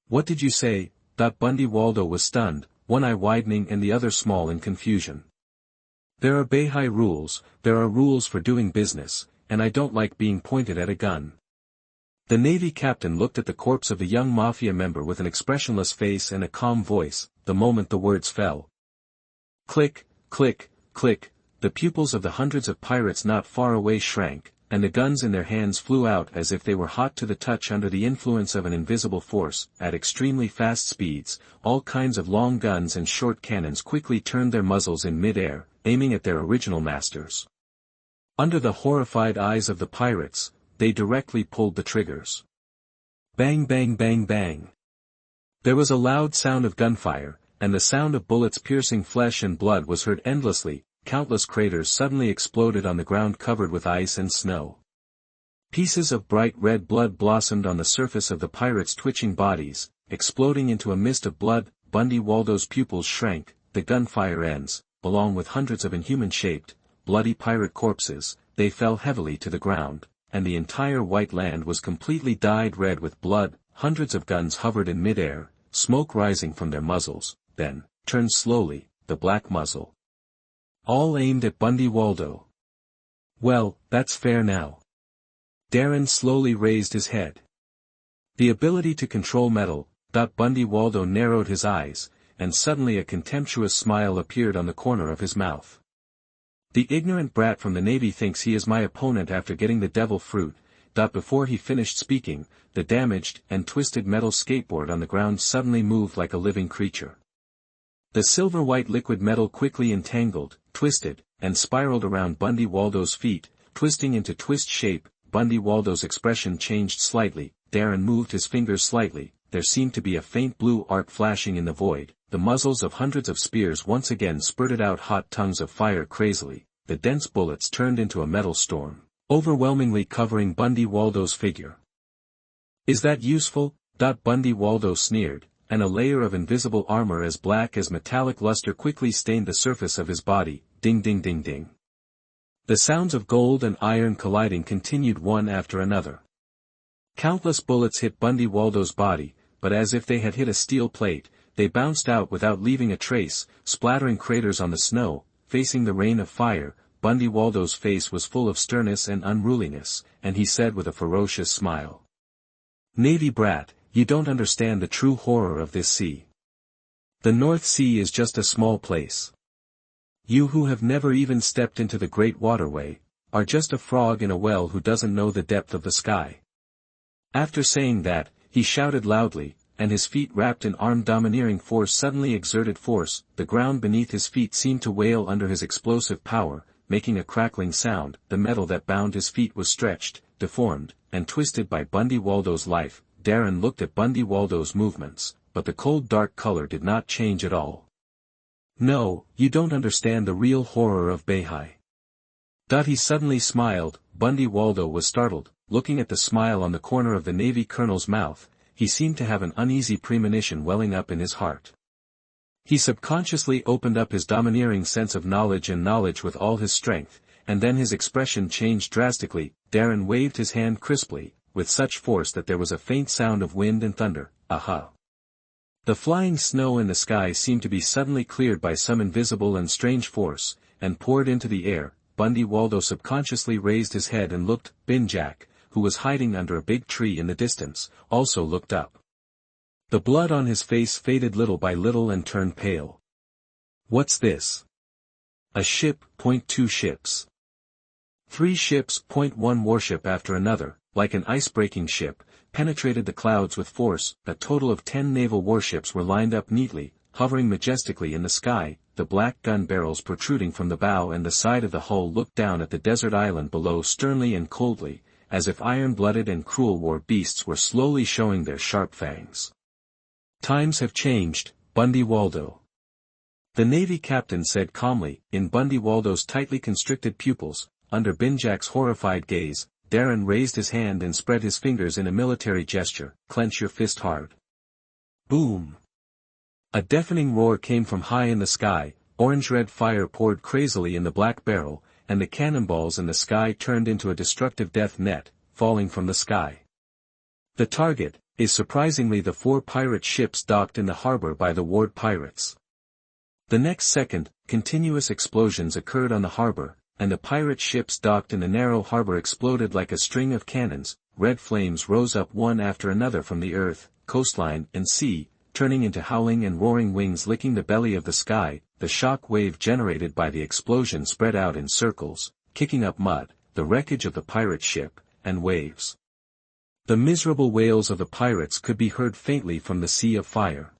What did you say? Bundy Waldo was stunned, one eye widening and the other small in confusion. There are Beihai rules, there are rules for doing business, and I don't like being pointed at a gun. The Navy captain looked at the corpse of the young mafia member with an expressionless face and a calm voice. The moment the words fell. Click, click, click, the pupils of the hundreds of pirates not far away shrank, and the guns in their hands flew out as if they were hot to the touch under the influence of an invisible force. At extremely fast speeds, all kinds of long guns and short cannons quickly turned their muzzles in mid-air, aiming at their original masters. Under the horrified eyes of the pirates, they directly pulled the triggers. Bang bang bang bang. There was a loud sound of gunfire, and the sound of bullets piercing flesh and blood was heard endlessly. Countless craters suddenly exploded on the ground covered with ice and snow. Pieces of bright red blood blossomed on the surface of the pirates' twitching bodies, exploding into a mist of blood. Bundy Waldo's pupils shrank, the gunfire ends, along with hundreds of inhuman-shaped, bloody pirate corpses, they fell heavily to the ground, and the entire white land was completely dyed red with blood. Hundreds of guns hovered in mid-air, smoke rising from their muzzles, then, turned slowly, the black muzzle. All aimed at Bundy Waldo. Well, that's fair now. Darren slowly raised his head. The ability to control metal. Bundy Waldo narrowed his eyes, and suddenly a contemptuous smile appeared on the corner of his mouth. The ignorant brat from the Navy thinks he is my opponent after getting the devil fruit. Before he finished speaking, the damaged and twisted metal skateboard on the ground suddenly moved like a living creature. The silver-white liquid metal quickly entangled, twisted, and spiraled around Bundy Waldo's feet, twisting into twist shape. Bundy Waldo's expression changed slightly. Darren moved his fingers slightly. There seemed to be a faint blue arc flashing in the void. The muzzles of hundreds of spears once again spurted out hot tongues of fire crazily. The dense bullets turned into a metal storm, overwhelmingly covering Bundy Waldo's figure. Is that useful? Bundy Waldo sneered, and a layer of invisible armor as black as metallic luster quickly stained the surface of his body. Ding ding ding ding. The sounds of gold and iron colliding continued one after another. Countless bullets hit Bundy Waldo's body, but as if they had hit a steel plate, they bounced out without leaving a trace, splattering craters on the snow. Facing the rain of fire, Bundy Waldo's face was full of sternness and unruliness, and he said with a ferocious smile, "Navy brat, you don't understand the true horror of this sea. The North Sea is just a small place. You who have never even stepped into the great waterway, are just a frog in a well who doesn't know the depth of the sky." After saying that, he shouted loudly, and his feet wrapped in armed domineering force suddenly exerted force. The ground beneath his feet seemed to wail under his explosive power, making a crackling sound. The metal that bound his feet was stretched, deformed, and twisted by Bundy Waldo's life. Darren looked at Bundy Waldo's movements, but the cold dark color did not change at all. "No, you don't understand the real horror of Beihai." He suddenly smiled. Bundy Waldo was startled, looking at the smile on the corner of the Navy colonel's mouth. He seemed to have an uneasy premonition welling up in his heart. He subconsciously opened up his domineering sense of knowledge with all his strength, and then his expression changed drastically. Darren waved his hand crisply, with such force that there was a faint sound of wind and thunder. Aha! The flying snow in the sky seemed to be suddenly cleared by some invisible and strange force, and poured into the air. Bundy Waldo subconsciously raised his head and looked. Binjack, who was hiding under a big tree in the distance, also looked up. The blood on his face faded little by little and turned pale. "What's this?" "A ship. 2 ships. 3 ships. 1 warship after another, like an ice-breaking ship, penetrated the clouds with force. A total of 10 naval warships were lined up neatly, hovering majestically in the sky. The black gun barrels protruding from the bow and the side of the hull looked down at the desert island below sternly and coldly, as if iron-blooded and cruel war beasts were slowly showing their sharp fangs. "Times have changed, Bundy Waldo," the Navy captain said calmly. In Bundy Waldo's tightly constricted pupils, under Binjack's horrified gaze, Darren raised his hand and spread his fingers in a military gesture. "Clench your fist hard." Boom! A deafening roar came from high in the sky. Orange-red fire poured crazily in the black barrel, and the cannonballs in the sky turned into a destructive death net, falling from the sky. The target is surprisingly the 4 pirate ships docked in the harbor by the Ward pirates. The next second, continuous explosions occurred on the harbor, and the pirate ships docked in the narrow harbor exploded like a string of cannons. Red flames rose up one after another from the earth, coastline, and sea, turning into howling and roaring wings licking the belly of the sky. The shock wave generated by the explosion spread out in circles, kicking up mud, the wreckage of the pirate ship, and waves. The miserable wails of the pirates could be heard faintly from the sea of fire.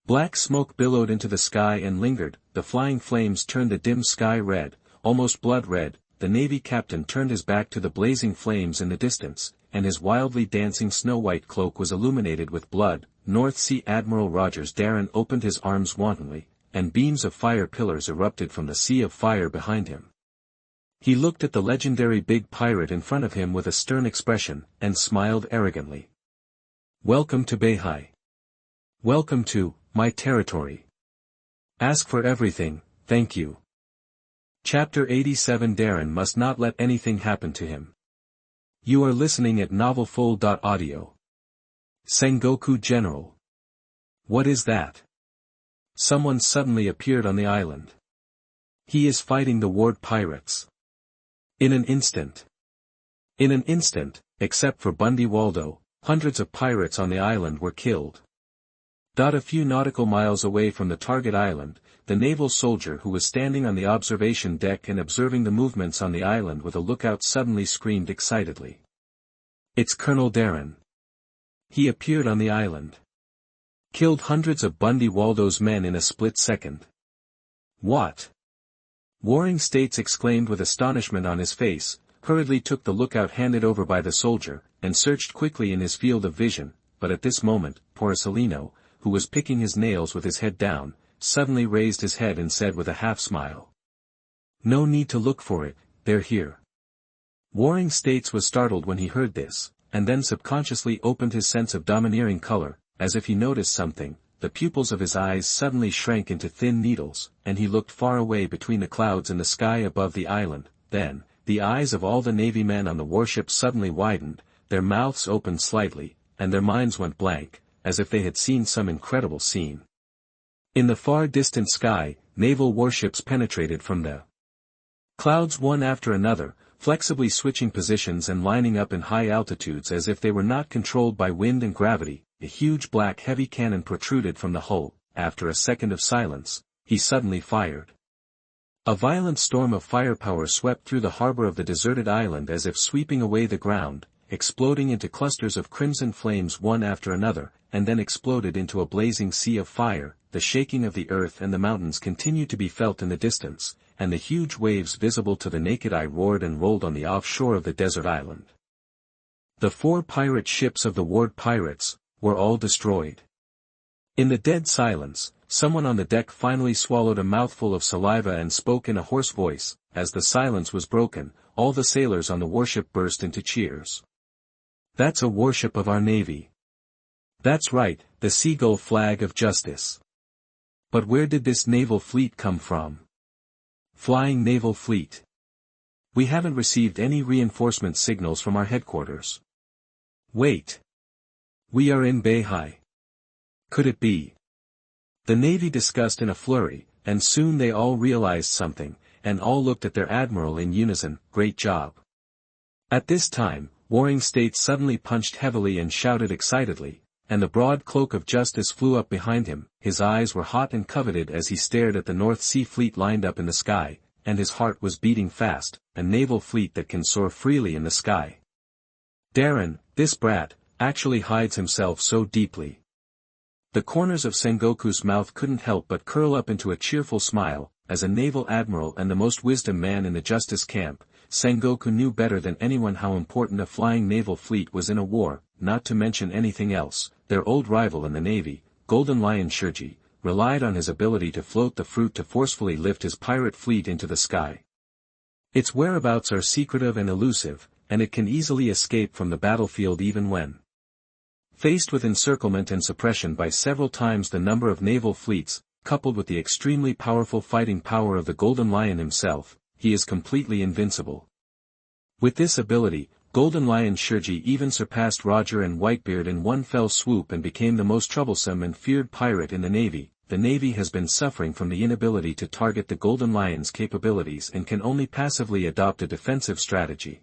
Black smoke billowed into the sky and lingered, the flying flames turned the dim sky red, almost blood red. The Navy captain turned his back to the blazing flames in the distance, and his wildly dancing snow-white cloak was illuminated with blood. North Sea Admiral Darren opened his arms wantonly, and beams of fire pillars erupted from the sea of fire behind him. He looked at the legendary big pirate in front of him with a stern expression, and smiled arrogantly. "Welcome to Beihai. Welcome to my territory. Ask for everything, thank you." Chapter 87. Darren must not let anything happen to him. You are listening at NovelFull.audio. Sengoku General. What is that? Someone suddenly appeared on the island. He is fighting the ward pirates. In an instant. In an instant, except for Bundy Waldo, hundreds of pirates on the island were killed. A few nautical miles away from the target island, the naval soldier who was standing on the observation deck and observing the movements on the island with a lookout suddenly screamed excitedly. "It's Colonel Darren. He appeared on the island. Killed hundreds of Bundy Waldo's men in a split second." "What?" Warring States exclaimed with astonishment on his face, hurriedly took the lookout handed over by the soldier, and searched quickly in his field of vision, but at this moment, Porcelino, who was picking his nails with his head down, suddenly raised his head and said with a half-smile. "No need to look for it, they're here." Warring States was startled when he heard this, and then subconsciously opened his sense of domineering color, as if he noticed something. The pupils of his eyes suddenly shrank into thin needles, and he looked far away between the clouds in the sky above the island. Then, the eyes of all the Navy men on the warship suddenly widened, their mouths opened slightly, and their minds went blank, as if they had seen some incredible scene. In the far distant sky, naval warships penetrated from the clouds one after another, flexibly switching positions and lining up in high altitudes as if they were not controlled by wind and gravity. A huge black heavy cannon protruded from the hull. After a second of silence, he suddenly fired. A violent storm of firepower swept through the harbor of the deserted island as if sweeping away the ground, exploding into clusters of crimson flames one after another, and then exploded into a blazing sea of fire. The shaking of the earth and the mountains continued to be felt in the distance, and the huge waves visible to the naked eye roared and rolled on the offshore of the desert island. The 4 pirate ships of the ward pirates were all destroyed. In the dead silence, someone on the deck finally swallowed a mouthful of saliva and spoke in a hoarse voice. As the silence was broken, all the sailors on the warship burst into cheers. "That's a warship of our Navy." "That's right, the Seagull flag of justice." "But where did this naval fleet come from?" "Flying naval fleet. We haven't received any reinforcement signals from our headquarters." "Wait. We are in Beihai. Could it be?" The Navy discussed in a flurry, and soon they all realized something, and all looked at their admiral in unison. "Great job." At this time, Warring States suddenly punched heavily and shouted excitedly, and the broad cloak of justice flew up behind him. His eyes were hot and coveted as he stared at the North Sea fleet lined up in the sky, and his heart was beating fast. A naval fleet that can soar freely in the sky. Darren, this brat, actually hides himself so deeply. The corners of Sengoku's mouth couldn't help but curl up into a cheerful smile. As a naval admiral and the most wisdom man in the justice camp, Sengoku knew better than anyone how important a flying naval fleet was in a war, not to mention anything else. Their old rival in the Navy, Golden Lion Shirji, relied on his ability to float the fruit to forcefully lift his pirate fleet into the sky. Its whereabouts are secretive and elusive, and it can easily escape from the battlefield even when faced with encirclement and suppression by several times the number of naval fleets, coupled with the extremely powerful fighting power of the Golden Lion himself, he is completely invincible. With this ability, Golden Lion Shirji even surpassed Roger and Whitebeard in one fell swoop and became the most troublesome and feared pirate in the Navy. The Navy has been suffering from the inability to target the Golden Lion's capabilities and can only passively adopt a defensive strategy.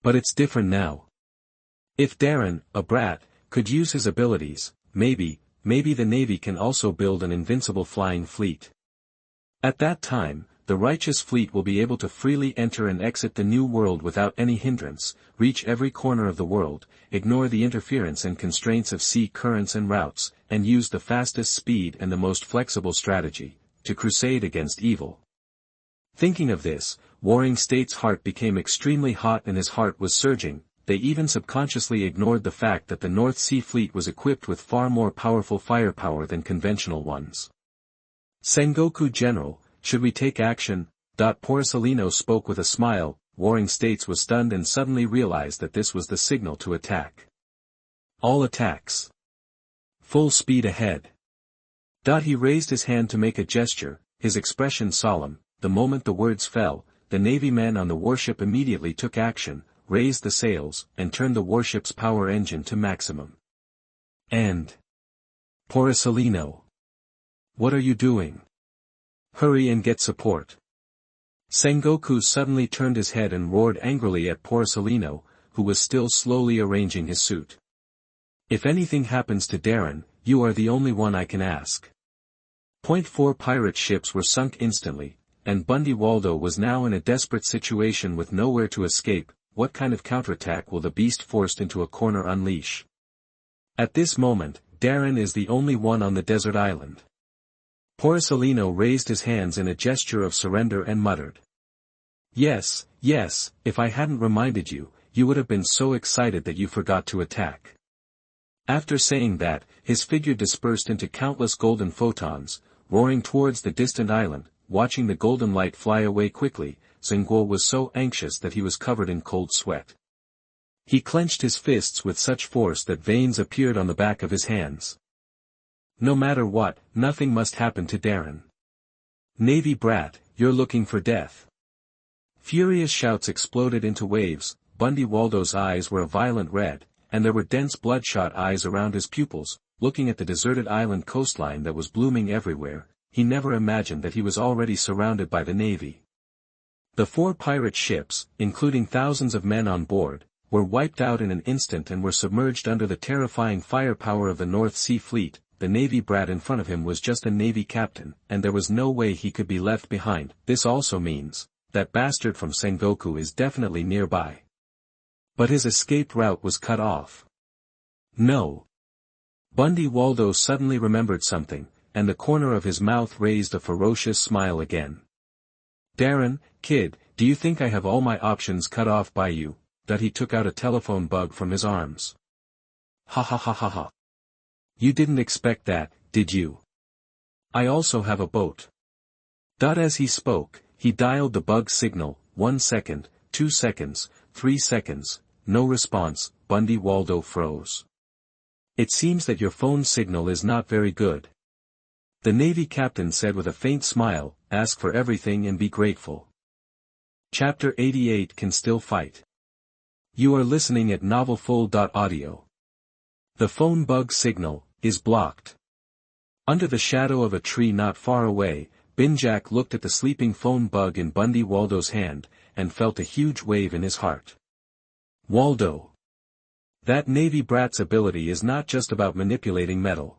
But it's different now. If Darren, a brat, could use his abilities, maybe the Navy can also build an invincible flying fleet. At that time, the righteous fleet will be able to freely enter and exit the new world without any hindrance, reach every corner of the world, ignore the interference and constraints of sea currents and routes, and use the fastest speed and the most flexible strategy, to crusade against evil. Thinking of this, Warring States' heart became extremely hot and his heart was surging. They even subconsciously ignored the fact that the North Sea Fleet was equipped with far more powerful firepower than conventional ones. Sengoku General, should we take action? Porcellino spoke with a smile. Warring States was stunned and suddenly realized that this was the signal to attack. All attacks. Full speed ahead. He raised his hand to make a gesture, his expression solemn. The moment the words fell, the Navy men on the warship immediately took action, raised the sails, and turned the warship's power engine to maximum. And... Porcellino. What are you doing? Hurry and get support. Sengoku suddenly turned his head and roared angrily at Porcellino, who was still slowly arranging his suit. If anything happens to Darren, you are the only one I can ask. 4 pirate ships were sunk instantly, and Bundy Waldo was now in a desperate situation with nowhere to escape. What kind of counterattack will the beast forced into a corner unleash? At this moment, Darren is the only one on the desert island. Porcellino raised his hands in a gesture of surrender and muttered. Yes, yes, if I hadn't reminded you, you would have been so excited that you forgot to attack. After saying that, his figure dispersed into countless golden photons, roaring towards the distant island. Watching the golden light fly away quickly, Zengguo was so anxious that he was covered in cold sweat. He clenched his fists with such force that veins appeared on the back of his hands. No matter what, nothing must happen to Darren. Navy brat, you're looking for death. Furious shouts exploded into waves. Bundy Waldo's eyes were a violent red, and there were dense bloodshot eyes around his pupils. Looking at the deserted island coastline that was blooming everywhere, he never imagined that he was already surrounded by the Navy. The 4 pirate ships, including thousands of men on board, were wiped out in an instant and were submerged under the terrifying firepower of the North Sea Fleet. The Navy brat in front of him was just a Navy captain, and there was no way he could be left behind. This also means, that bastard from Sengoku is definitely nearby. But his escape route was cut off. No. Bundy Waldo suddenly remembered something, and the corner of his mouth raised a ferocious smile again. Darren, kid, do you think I have all my options cut off by you? He took out a telephone bug from his arms. Ha ha ha ha ha. You didn't expect that, did you? I also have a boat. As he spoke, he dialed the bug signal. 1 second, 2 seconds, 3 seconds, no response. Bundy Waldo froze. It seems that your phone signal is not very good. The Navy captain said with a faint smile, ask for everything and be grateful. Chapter 88 Can Still Fight. You are listening at novelfull.audio. The phone bug signal is blocked. Under the shadow of a tree not far away, Binjack looked at the sleeping phone bug in Bundy Waldo's hand, and felt a huge wave in his heart. Waldo. That Navy brat's ability is not just about manipulating metal.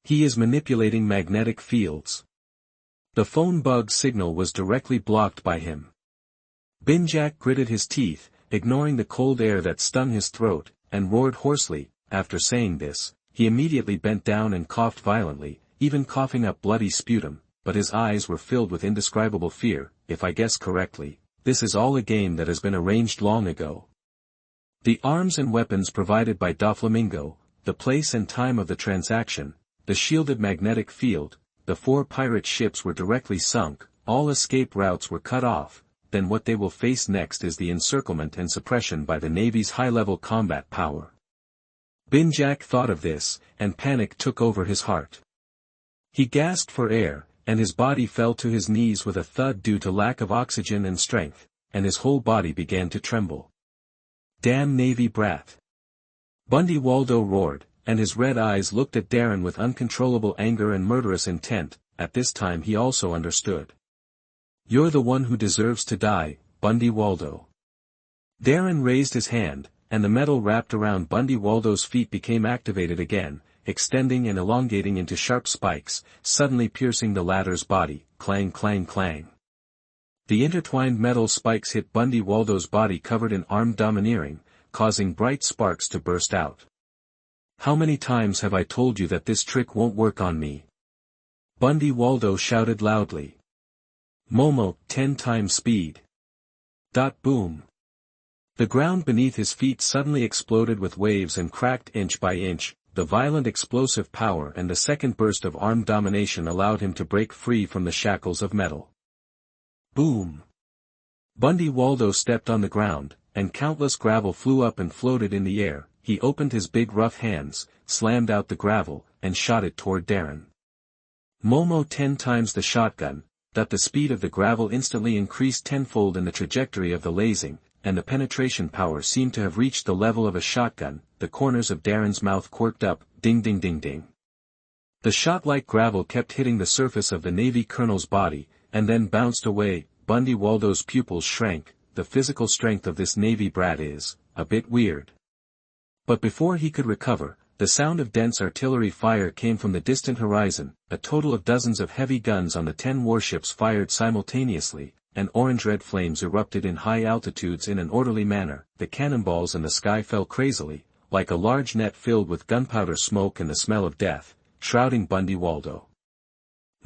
He is manipulating magnetic fields. The phone bug signal was directly blocked by him. Binjack gritted his teeth, ignoring the cold air that stung his throat, and roared hoarsely. After saying this, he immediately bent down and coughed violently, even coughing up bloody sputum, but his eyes were filled with indescribable fear. If I guess correctly, this is all a game that has been arranged long ago. The arms and weapons provided by Doflamingo, the place and time of the transaction, the shielded magnetic field, the 4 pirate ships were directly sunk, all escape routes were cut off. Then what they will face next is the encirclement and suppression by the Navy's high-level combat power. Binjack thought of this, and panic took over his heart. He gasped for air, and his body fell to his knees with a thud due to lack of oxygen and strength, and his whole body began to tremble. Damn Navy brat! Bundy Waldo roared, and his red eyes looked at Darren with uncontrollable anger and murderous intent. At this time he also understood. You're the one who deserves to die, Bundy Waldo. Darren raised his hand, and the metal wrapped around Bundy Waldo's feet became activated again, extending and elongating into sharp spikes, suddenly piercing the latter's body. Clang clang clang. The intertwined metal spikes hit Bundy Waldo's body covered in armed domineering, causing bright sparks to burst out. "How many times have I told you that this trick won't work on me?" Bundy Waldo shouted loudly. "Momo, 10 times speed." Boom. The ground beneath his feet suddenly exploded with waves and cracked inch by inch. The violent explosive power and the second burst of armed domination allowed him to break free from the shackles of metal. Boom. Bundy Waldo stepped on the ground, and countless gravel flew up and floated in the air. He opened his big rough hands, slammed out the gravel, and shot it toward Darren. Momo 10 times the shotgun, that the speed of the gravel instantly increased tenfold in the trajectory of the lasing, and the penetration power seemed to have reached the level of a shotgun. The corners of Darren's mouth quirked up, ding ding ding ding. The shot-like gravel kept hitting the surface of the Navy colonel's body, and then bounced away. Bundy Waldo's pupils shrank. The physical strength of this Navy brat is a bit weird. But before he could recover, the sound of dense artillery fire came from the distant horizon. A total of dozens of heavy guns on the 10 warships fired simultaneously, and orange-red flames erupted in high altitudes in an orderly manner. The cannonballs in the sky fell crazily, like a large net filled with gunpowder smoke and the smell of death, shrouding Bundy Waldo.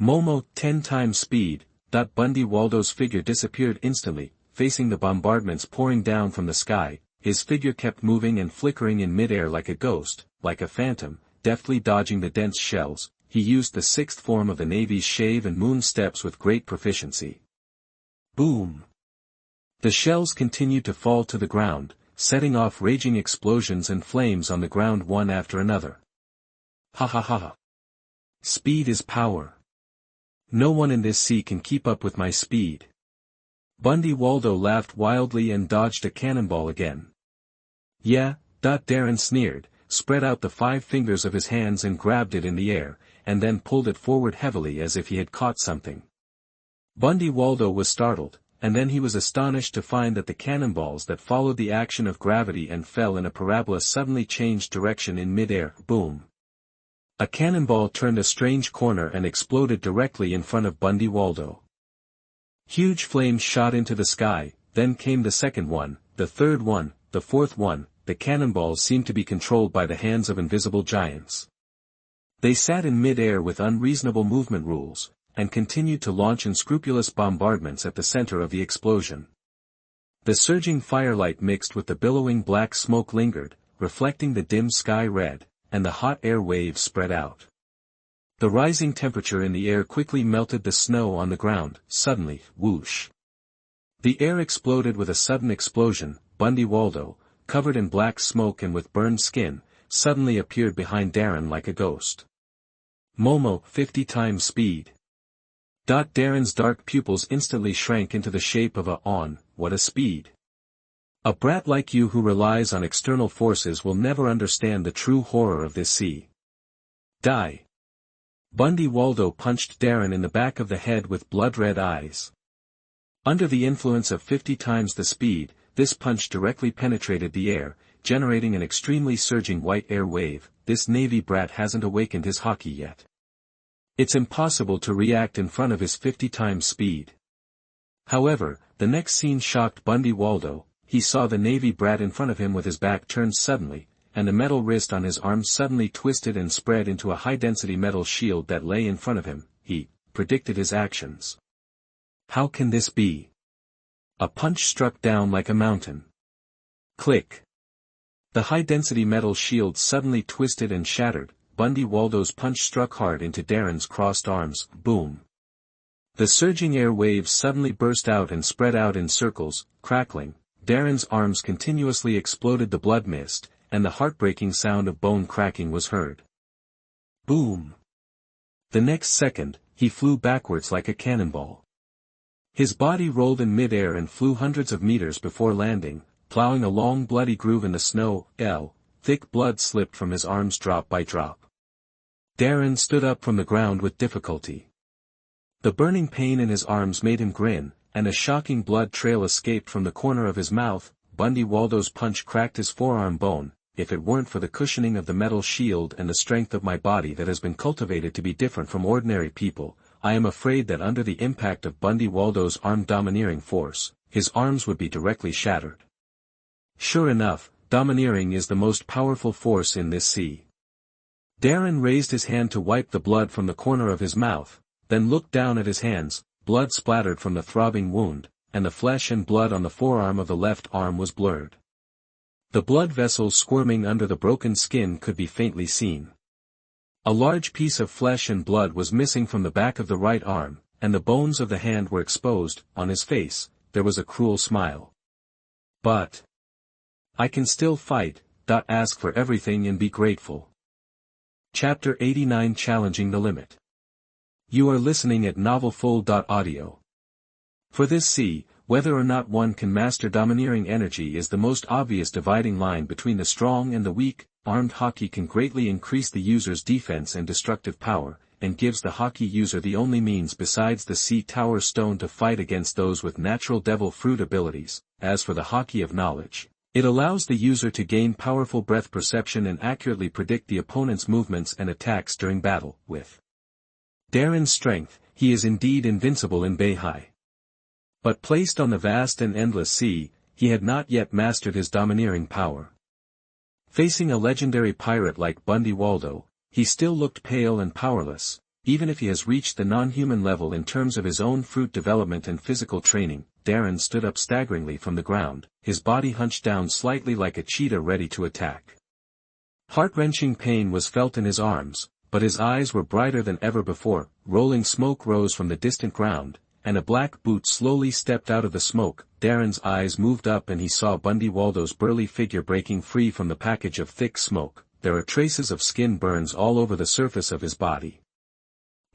Momo 10 times speed. Bundy Waldo's figure disappeared instantly, facing the bombardments pouring down from the sky. His figure kept moving and flickering in midair like a ghost, like a phantom, deftly dodging the dense shells. He used the 6th form of the Navy's shave and moon steps with great proficiency. Boom! The shells continued to fall to the ground, setting off raging explosions and flames on the ground one after another. Ha ha ha ha! Speed is power. No one in this sea can keep up with my speed. Bundy Waldo laughed wildly and dodged a cannonball again. Yeah, Darren sneered, spread out the 5 fingers of his hands and grabbed it in the air, and then pulled it forward heavily as if he had caught something. Bundy Waldo was startled, and then he was astonished to find that the cannonballs that followed the action of gravity and fell in a parabola suddenly changed direction in midair. Boom! A cannonball turned a strange corner and exploded directly in front of Bundy Waldo. Huge flames shot into the sky, then came the second one, the third one, the fourth one. The cannonballs seemed to be controlled by the hands of invisible giants. They sat in mid-air with unreasonable movement rules, and continued to launch unscrupulous bombardments at the center of the explosion. The surging firelight mixed with the billowing black smoke lingered, reflecting the dim sky red, and the hot air waves spread out. The rising temperature in the air quickly melted the snow on the ground. Suddenly, whoosh! The air exploded with a sudden explosion. Bundy Waldo, covered in black smoke and with burned skin, suddenly appeared behind Darren like a ghost. Momo 50 times speed. Darren's dark pupils instantly shrank into the shape of a what a speed. A brat like you who relies on external forces will never understand the true horror of this sea. Die. Bundy Waldo punched Darren in the back of the head with blood-red eyes. Under the influence of 50 times the speed, this punch directly penetrated the air, generating an extremely surging white air wave. This Navy brat hasn't awakened his hockey yet. It's impossible to react in front of his 50 times speed. However, the next scene shocked Bundy Waldo. He saw the Navy brat in front of him with his back turned suddenly, and the metal wrist on his arm suddenly twisted and spread into a high-density metal shield that lay in front of him. He predicted his actions. How can this be? A punch struck down like a mountain. Click. The high-density metal shield suddenly twisted and shattered. Bundy Waldo's punch struck hard into Darren's crossed arms. Boom. The surging air waves suddenly burst out and spread out in circles, crackling. Darren's arms continuously exploded. The blood mist, and the heartbreaking sound of bone cracking was heard. Boom. The next second, he flew backwards like a cannonball. His body rolled in midair and flew hundreds of meters before landing, plowing a long bloody groove in the snow. Thick blood slipped from his arms drop by drop. Darren stood up from the ground with difficulty. The burning pain in his arms made him grin, and a shocking blood trail escaped from the corner of his mouth. Bundy Waldo's punch cracked his forearm bone. If it weren't for the cushioning of the metal shield and the strength of my body that has been cultivated to be different from ordinary people, I am afraid that under the impact of Binjacks' armed domineering force, his arms would be directly shattered. Sure enough, domineering is the most powerful force in this sea. Darren raised his hand to wipe the blood from the corner of his mouth, then looked down at his hands. Blood splattered from the throbbing wound, and the flesh and blood on the forearm of the left arm was blurred. The blood vessels squirming under the broken skin could be faintly seen. A large piece of flesh and blood was missing from the back of the right arm, and the bones of the hand were exposed. On his face, there was a cruel smile. But I can still fight. Ask for everything and be grateful. Chapter 89 Challenging the Limit. You are listening at NovelFull.audio. For this sea, whether or not one can master domineering energy is the most obvious dividing line between the strong and the weak. Armed hockey can greatly increase the user's defense and destructive power, and gives the hockey user the only means besides the sea tower stone to fight against those with natural devil fruit abilities. As for the hockey of knowledge, it allows the user to gain powerful breath perception and accurately predict the opponent's movements and attacks during battle. With Darren's strength, he is indeed invincible in Beihai. But placed on the vast and endless sea, he had not yet mastered his domineering power. Facing a legendary pirate like Binjack, he still looked pale and powerless. Even if he has reached the non-human level in terms of his own fruit development and physical training. Darren stood up staggeringly from the ground, his body hunched down slightly like a cheetah ready to attack. Heart-wrenching pain was felt in his arms, but his eyes were brighter than ever before. Rolling smoke rose from the distant ground, and a black boot slowly stepped out of the smoke. Darren's eyes moved up and he saw Binjack's burly figure breaking free from the package of thick smoke. There are traces of skin burns all over the surface of his body.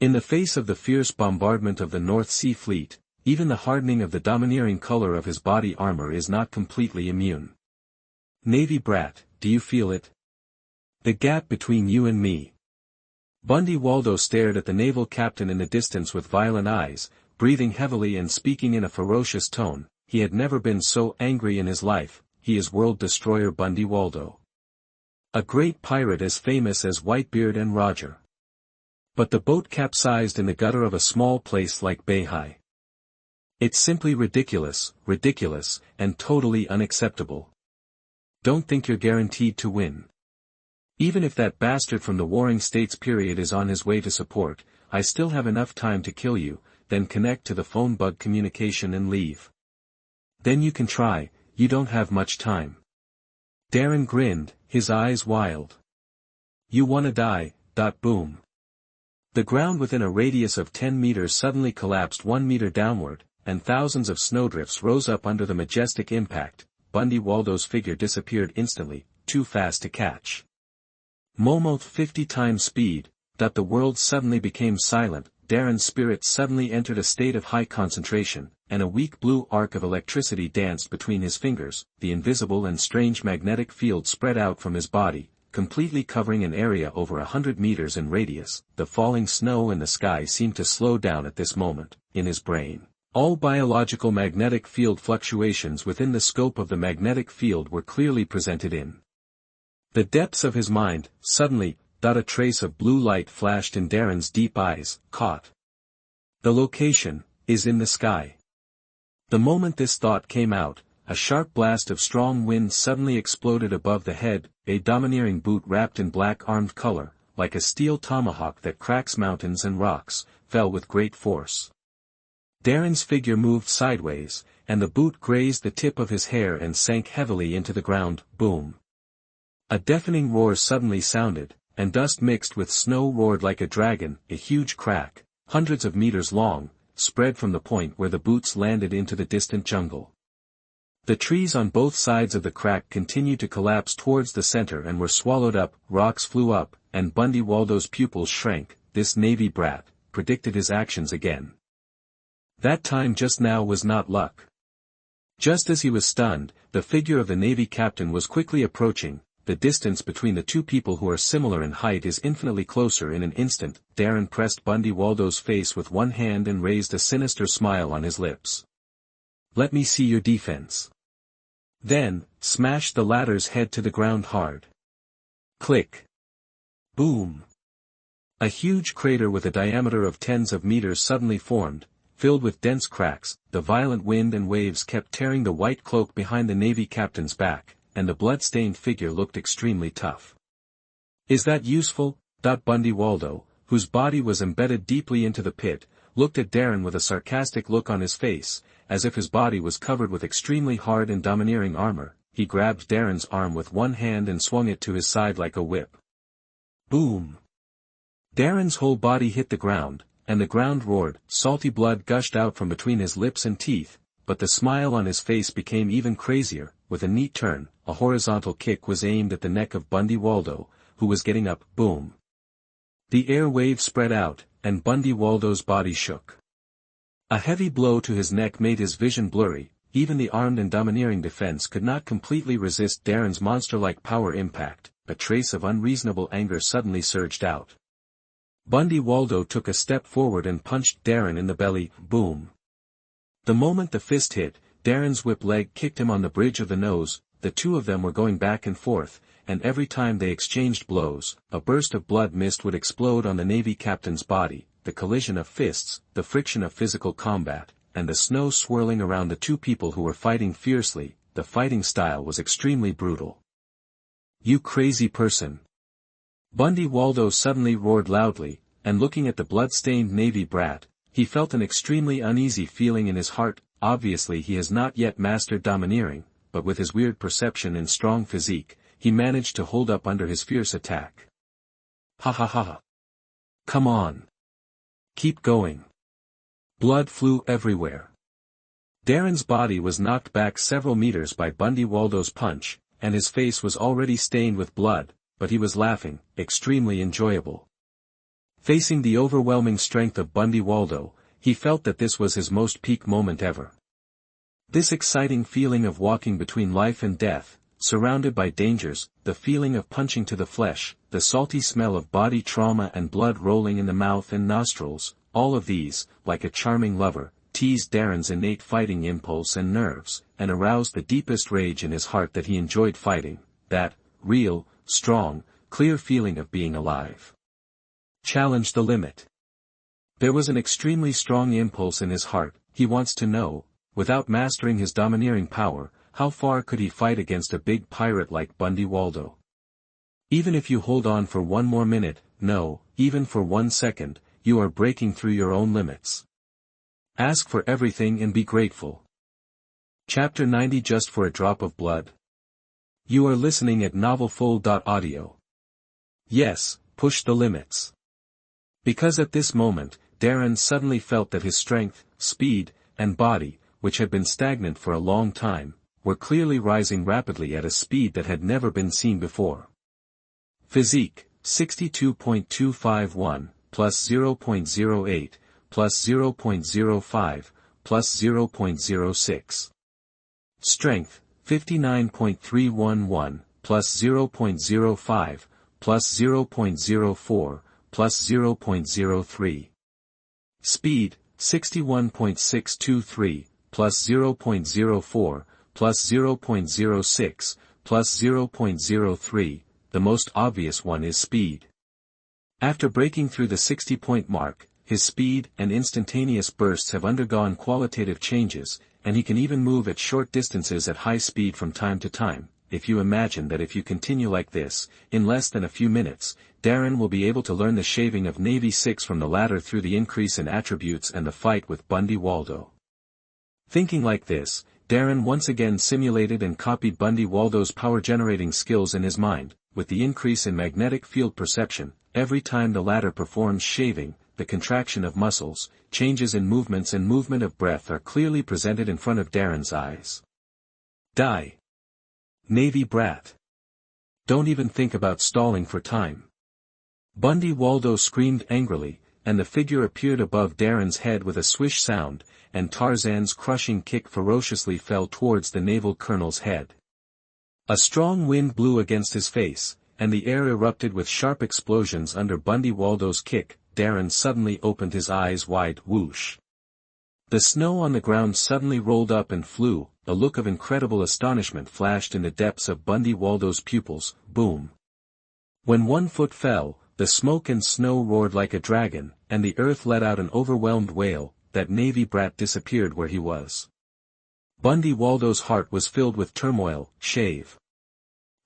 In the face of the fierce bombardment of the North Sea fleet, even the hardening of the domineering color of his body armor is not completely immune. Navy brat, do you feel it? The gap between you and me. Binjack stared at the naval captain in the distance with violent eyes, breathing heavily and speaking in a ferocious tone. He had never been so angry in his life. He is world destroyer Binjack. A great pirate as famous as Whitebeard and Roger. But the boat capsized in the gutter of a small place like Beihai. It's simply ridiculous, and totally unacceptable. Don't think you're guaranteed to win. Even if that bastard from the Warring States period is on his way to support, I still have enough time to kill you, then connect to the phone bug communication and leave. Then you can try, you don't have much time. Darren grinned, his eyes wild. You wanna die. Boom. The ground within a radius of 10 meters suddenly collapsed 1 meter downward, and thousands of snowdrifts rose up under the majestic impact. Binjack's figure disappeared instantly, too fast to catch. Momoth 50 times speed. The world suddenly became silent. Darren's spirit suddenly entered a state of high concentration, and a weak blue arc of electricity danced between his fingers. The invisible and strange magnetic field spread out from his body, completely covering an area over 100 meters in radius. The falling snow in the sky seemed to slow down at this moment. In his brain, all biological magnetic field fluctuations within the scope of the magnetic field were clearly presented in the depths of his mind. Suddenly, a trace of blue light flashed in Darren's deep eyes. Caught. The location is in the sky. The moment this thought came out, a sharp blast of strong wind suddenly exploded above the head. A domineering boot wrapped in black armed color, like a steel tomahawk that cracks mountains and rocks, fell with great force. Darren's figure moved sideways, and the boot grazed the tip of his hair and sank heavily into the ground. Boom. A deafening roar suddenly sounded, and dust mixed with snow roared like a dragon. A huge crack, hundreds of meters long, spread from the point where the boots landed into the distant jungle. The trees on both sides of the crack continued to collapse towards the center and were swallowed up. Rocks flew up, and Binjack's pupils shrank. This navy brat predicted his actions again. That time just now was not luck. Just as he was stunned, the figure of the navy captain was quickly approaching. The distance between the two people who are similar in height is infinitely closer. In an instant, Darren pressed Binjack's face with one hand and raised a sinister smile on his lips. Let me see your defense. Then, smashed the latter's head to the ground hard. Click. Boom. A huge crater with a diameter of tens of meters suddenly formed, filled with dense cracks. The violent wind and waves kept tearing the white cloak behind the Navy captain's back, and the blood-stained figure looked extremely tough. "Is that useful?" Bundy Waldo, whose body was embedded deeply into the pit, looked at Darren with a sarcastic look on his face, as if his body was covered with extremely hard and domineering armor. He grabbed Darren's arm with one hand and swung it to his side like a whip. Boom! Darren's whole body hit the ground, and the ground roared. Salty blood gushed out from between his lips and teeth, but the smile on his face became even crazier. With a neat turn, a horizontal kick was aimed at the neck of Bundy Waldo, who was getting up. Boom! The air wave spread out, and Bundy Waldo's body shook. A heavy blow to his neck made his vision blurry. Even the armed and domineering defense could not completely resist Darren's monster-like power impact. A trace of unreasonable anger suddenly surged out. Bundy Waldo took a step forward and punched Darren in the belly. Boom! The moment the fist hit, Darren's whip leg kicked him on the bridge of the nose. The two of them were going back and forth, and every time they exchanged blows, a burst of blood mist would explode on the Navy captain's body. The collision of fists, the friction of physical combat, and the snow swirling around the two people who were fighting fiercely. The fighting style was extremely brutal. "You crazy person!" Bundy Waldo suddenly roared loudly, and looking at the blood-stained Navy brat, he felt an extremely uneasy feeling in his heart. Obviously he has not yet mastered domineering, but with his weird perception and strong physique, he managed to hold up under his fierce attack. "Ha ha ha ha! Come on! Keep going!" Blood flew everywhere. Darren's body was knocked back several meters by Bundy Waldo's punch, and his face was already stained with blood, but he was laughing. Extremely enjoyable. Facing the overwhelming strength of Bundy Waldo, he felt that this was his most peak moment ever. This exciting feeling of walking between life and death, surrounded by dangers, the feeling of punching to the flesh, the salty smell of body trauma and blood rolling in the mouth and nostrils, all of these, like a charming lover, teased Darren's innate fighting impulse and nerves, and aroused the deepest rage in his heart that he enjoyed fighting, that real, strong, clear feeling of being alive. Challenge the limit. There was an extremely strong impulse in his heart. He wants to know, without mastering his domineering power, how far could he fight against a big pirate like Bundy Waldo? Even if you hold on for one more minute, no, even for 1 second, you are breaking through your own limits. Ask for everything and be grateful. Chapter 90. Just for a drop of blood. You are listening at novelfull.audio. Yes, push the limits. Because at this moment, Darren suddenly felt that his strength, speed, and body, which had been stagnant for a long time, were clearly rising rapidly at a speed that had never been seen before. Physique, 62.251, plus 0.08, plus 0.05, plus 0.06. Strength, 59.311, plus 0.05, plus 0.04, plus 0.03. Speed, 61.623, plus 0.04, plus 0.06, plus 0.03. The most obvious one is speed. After breaking through the 60-point mark, his speed and instantaneous bursts have undergone qualitative changes, and he can even move at short distances at high speed from time to time. If you imagine that if you continue like this, in less than a few minutes, Darren will be able to learn the shaving of Navy 6 from the latter through the increase in attributes and the fight with Bundy Waldo. Thinking like this, Darren once again simulated and copied Bundy Waldo's power-generating skills in his mind. With the increase in magnetic field perception, every time the latter performs shaving, the contraction of muscles, changes in movements and movement of breath are clearly presented in front of Darren's eyes. Die! Navy brat! Don't even think about stalling for time. Bundy Waldo screamed angrily, and the figure appeared above Darren's head with a swish sound, and Tarzan's crushing kick ferociously fell towards the naval colonel's head. A strong wind blew against his face, and the air erupted with sharp explosions under Bundy Waldo's kick. Darren suddenly opened his eyes wide. Whoosh! The snow on the ground suddenly rolled up and flew. A look of incredible astonishment flashed in the depths of Bundy Waldo's pupils. Boom! When one foot fell, the smoke and snow roared like a dragon, and the earth let out an overwhelmed wail. That Navy brat disappeared where he was. Bundy Waldo's heart was filled with turmoil. Shave.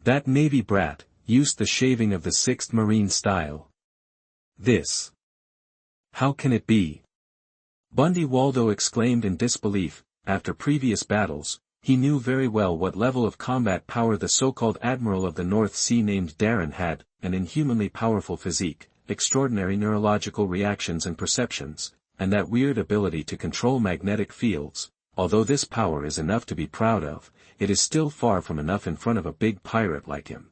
That Navy brat, used the shaving of the 6th Marine style. This. How can it be? Bundy Waldo exclaimed in disbelief. After previous battles, he knew very well what level of combat power the so-called Admiral of the North Sea named Darren had, an inhumanly powerful physique, extraordinary neurological reactions and perceptions, and that weird ability to control magnetic fields. Although this power is enough to be proud of, it is still far from enough in front of a big pirate like him.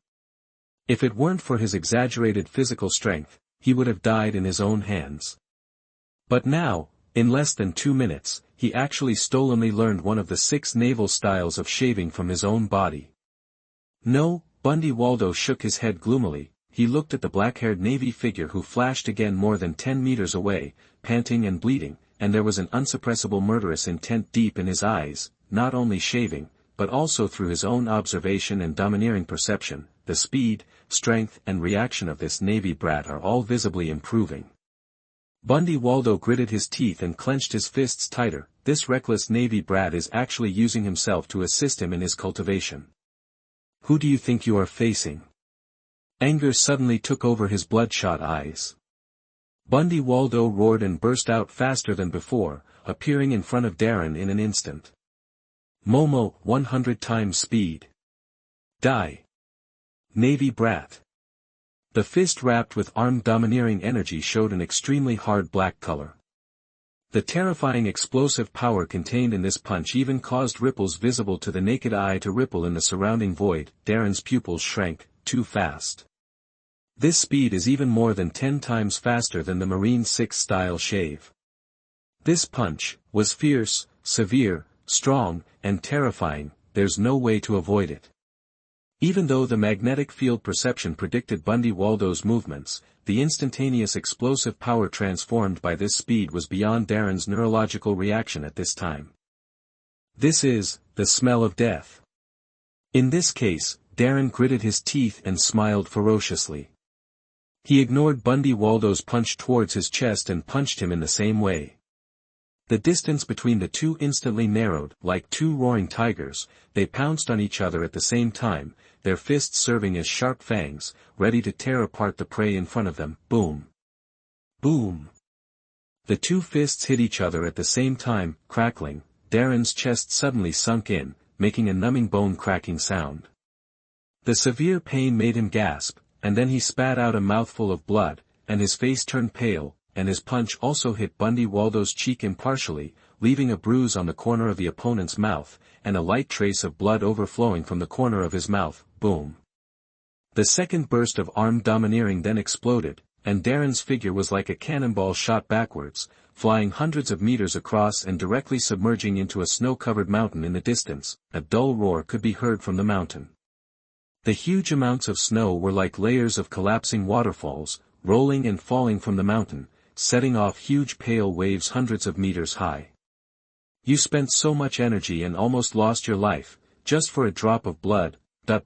If it weren't for his exaggerated physical strength, he would have died in his own hands. But now, in less than 2 minutes, he actually stolenly learned one of the 6 naval styles of shaving from his own body. No, Bundy Waldo shook his head gloomily. He looked at the black-haired Navy figure who flashed again more than 10 meters away, panting and bleeding, and there was an unsuppressible murderous intent deep in his eyes, not only shaving, but also through his own observation and domineering perception. The speed, strength and reaction of this Navy brat are all visibly improving. Bundy Waldo gritted his teeth and clenched his fists tighter. This reckless Navy brat is actually using himself to assist him in his cultivation. Who do you think you are facing? Anger suddenly took over his bloodshot eyes. Bundy Waldo roared and burst out faster than before, appearing in front of Darren in an instant. Momo, 100 times speed. Die. Navy brat. The fist wrapped with armed domineering energy showed an extremely hard black color. The terrifying explosive power contained in this punch even caused ripples visible to the naked eye to ripple in the surrounding void. Darren's pupils shrank, too fast. This speed is even more than 10 times faster than the Marine 6 style shave. This punch was fierce, severe, strong, and terrifying. There's no way to avoid it. Even though the magnetic field perception predicted Bundy Waldo's movements, the instantaneous explosive power transformed by this speed was beyond Darren's neurological reaction at this time. This is the smell of death. In this case, Darren gritted his teeth and smiled ferociously. He ignored Bundy Waldo's punch towards his chest and punched him in the same way. The distance between the two instantly narrowed. Like 2 roaring tigers, they pounced on each other at the same time, their fists serving as sharp fangs, ready to tear apart the prey in front of them. Boom. Boom. The 2 fists hit each other at the same time, crackling. Darren's chest suddenly sunk in, making a numbing bone-cracking sound. The severe pain made him gasp, and then he spat out a mouthful of blood, and his face turned pale, and his punch also hit Bundy Waldo's cheek impartially, leaving a bruise on the corner of the opponent's mouth, and a light trace of blood overflowing from the corner of his mouth. Boom. The second burst of armed domineering then exploded, and Darren's figure was like a cannonball shot backwards, flying hundreds of meters across and directly submerging into a snow-covered mountain in the distance. A dull roar could be heard from the mountain. The huge amounts of snow were like layers of collapsing waterfalls, rolling and falling from the mountain, setting off huge pale waves hundreds of meters high. You spent so much energy and almost lost your life, just for a drop of blood.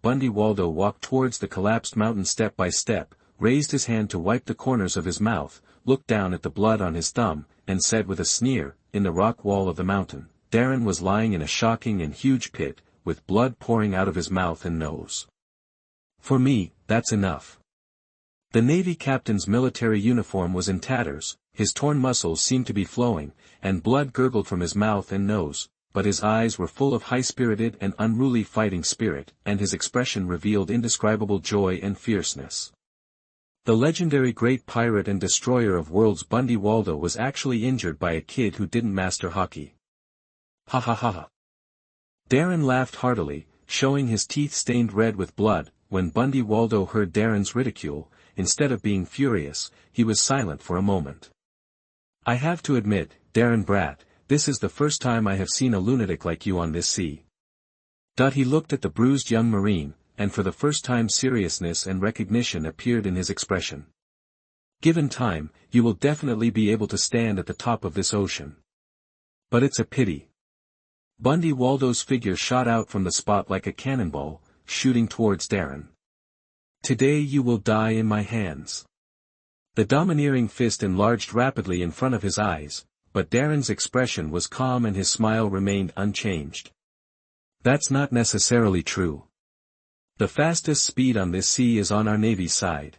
Bundy Waldo walked towards the collapsed mountain step by step, raised his hand to wipe the corners of his mouth, looked down at the blood on his thumb, and said with a sneer, in the rock wall of the mountain, Darren was lying in a shocking and huge pit, with blood pouring out of his mouth and nose. For me, that's enough. The Navy captain's military uniform was in tatters, his torn muscles seemed to be flowing, and blood gurgled from his mouth and nose, but his eyes were full of high-spirited and unruly fighting spirit, and his expression revealed indescribable joy and fierceness. The legendary great pirate and destroyer of worlds Bundy Waldo was actually injured by a kid who didn't master hockey. Ha ha ha ha. Darren laughed heartily, showing his teeth stained red with blood. When Bundy Waldo heard Darren's ridicule, instead of being furious, he was silent for a moment. I have to admit, Darren brat, this is the first time I have seen a lunatic like you on this sea. He looked at the bruised young Marine, and for the first time seriousness and recognition appeared in his expression. Given time, you will definitely be able to stand at the top of this ocean. But it's a pity. Bundy Waldo's figure shot out from the spot like a cannonball, shooting towards Darren. Today you will die in my hands. The domineering fist enlarged rapidly in front of his eyes, but Darren's expression was calm and his smile remained unchanged. That's not necessarily true. The fastest speed on this sea is on our Navy's side.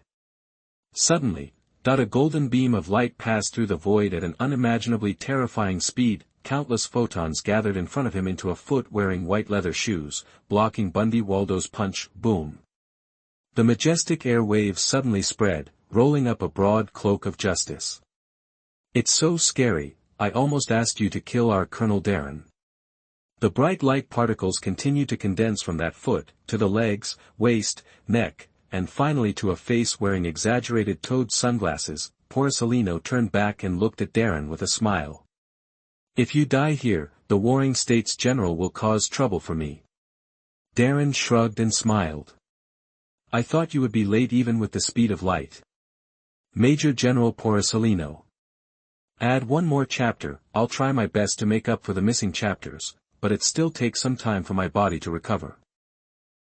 Suddenly, a golden beam of light passed through the void at an unimaginably terrifying speed. Countless photons gathered in front of him into a foot wearing white leather shoes, blocking Bundy Waldo's punch. Boom. The majestic air waves suddenly spread, rolling up a broad cloak of justice. It's so scary, I almost asked you to kill our Colonel Darren. The bright light particles continued to condense from that foot, to the legs, waist, neck, and finally to a face wearing exaggerated toed sunglasses. Porcelino turned back and looked at Darren with a smile. If you die here, the Warring States General will cause trouble for me. Darren shrugged and smiled. I thought you would be late even with the speed of light. Major General Porcelino. Add one more chapter. I'll try my best to make up for the missing chapters, but it still takes some time for my body to recover.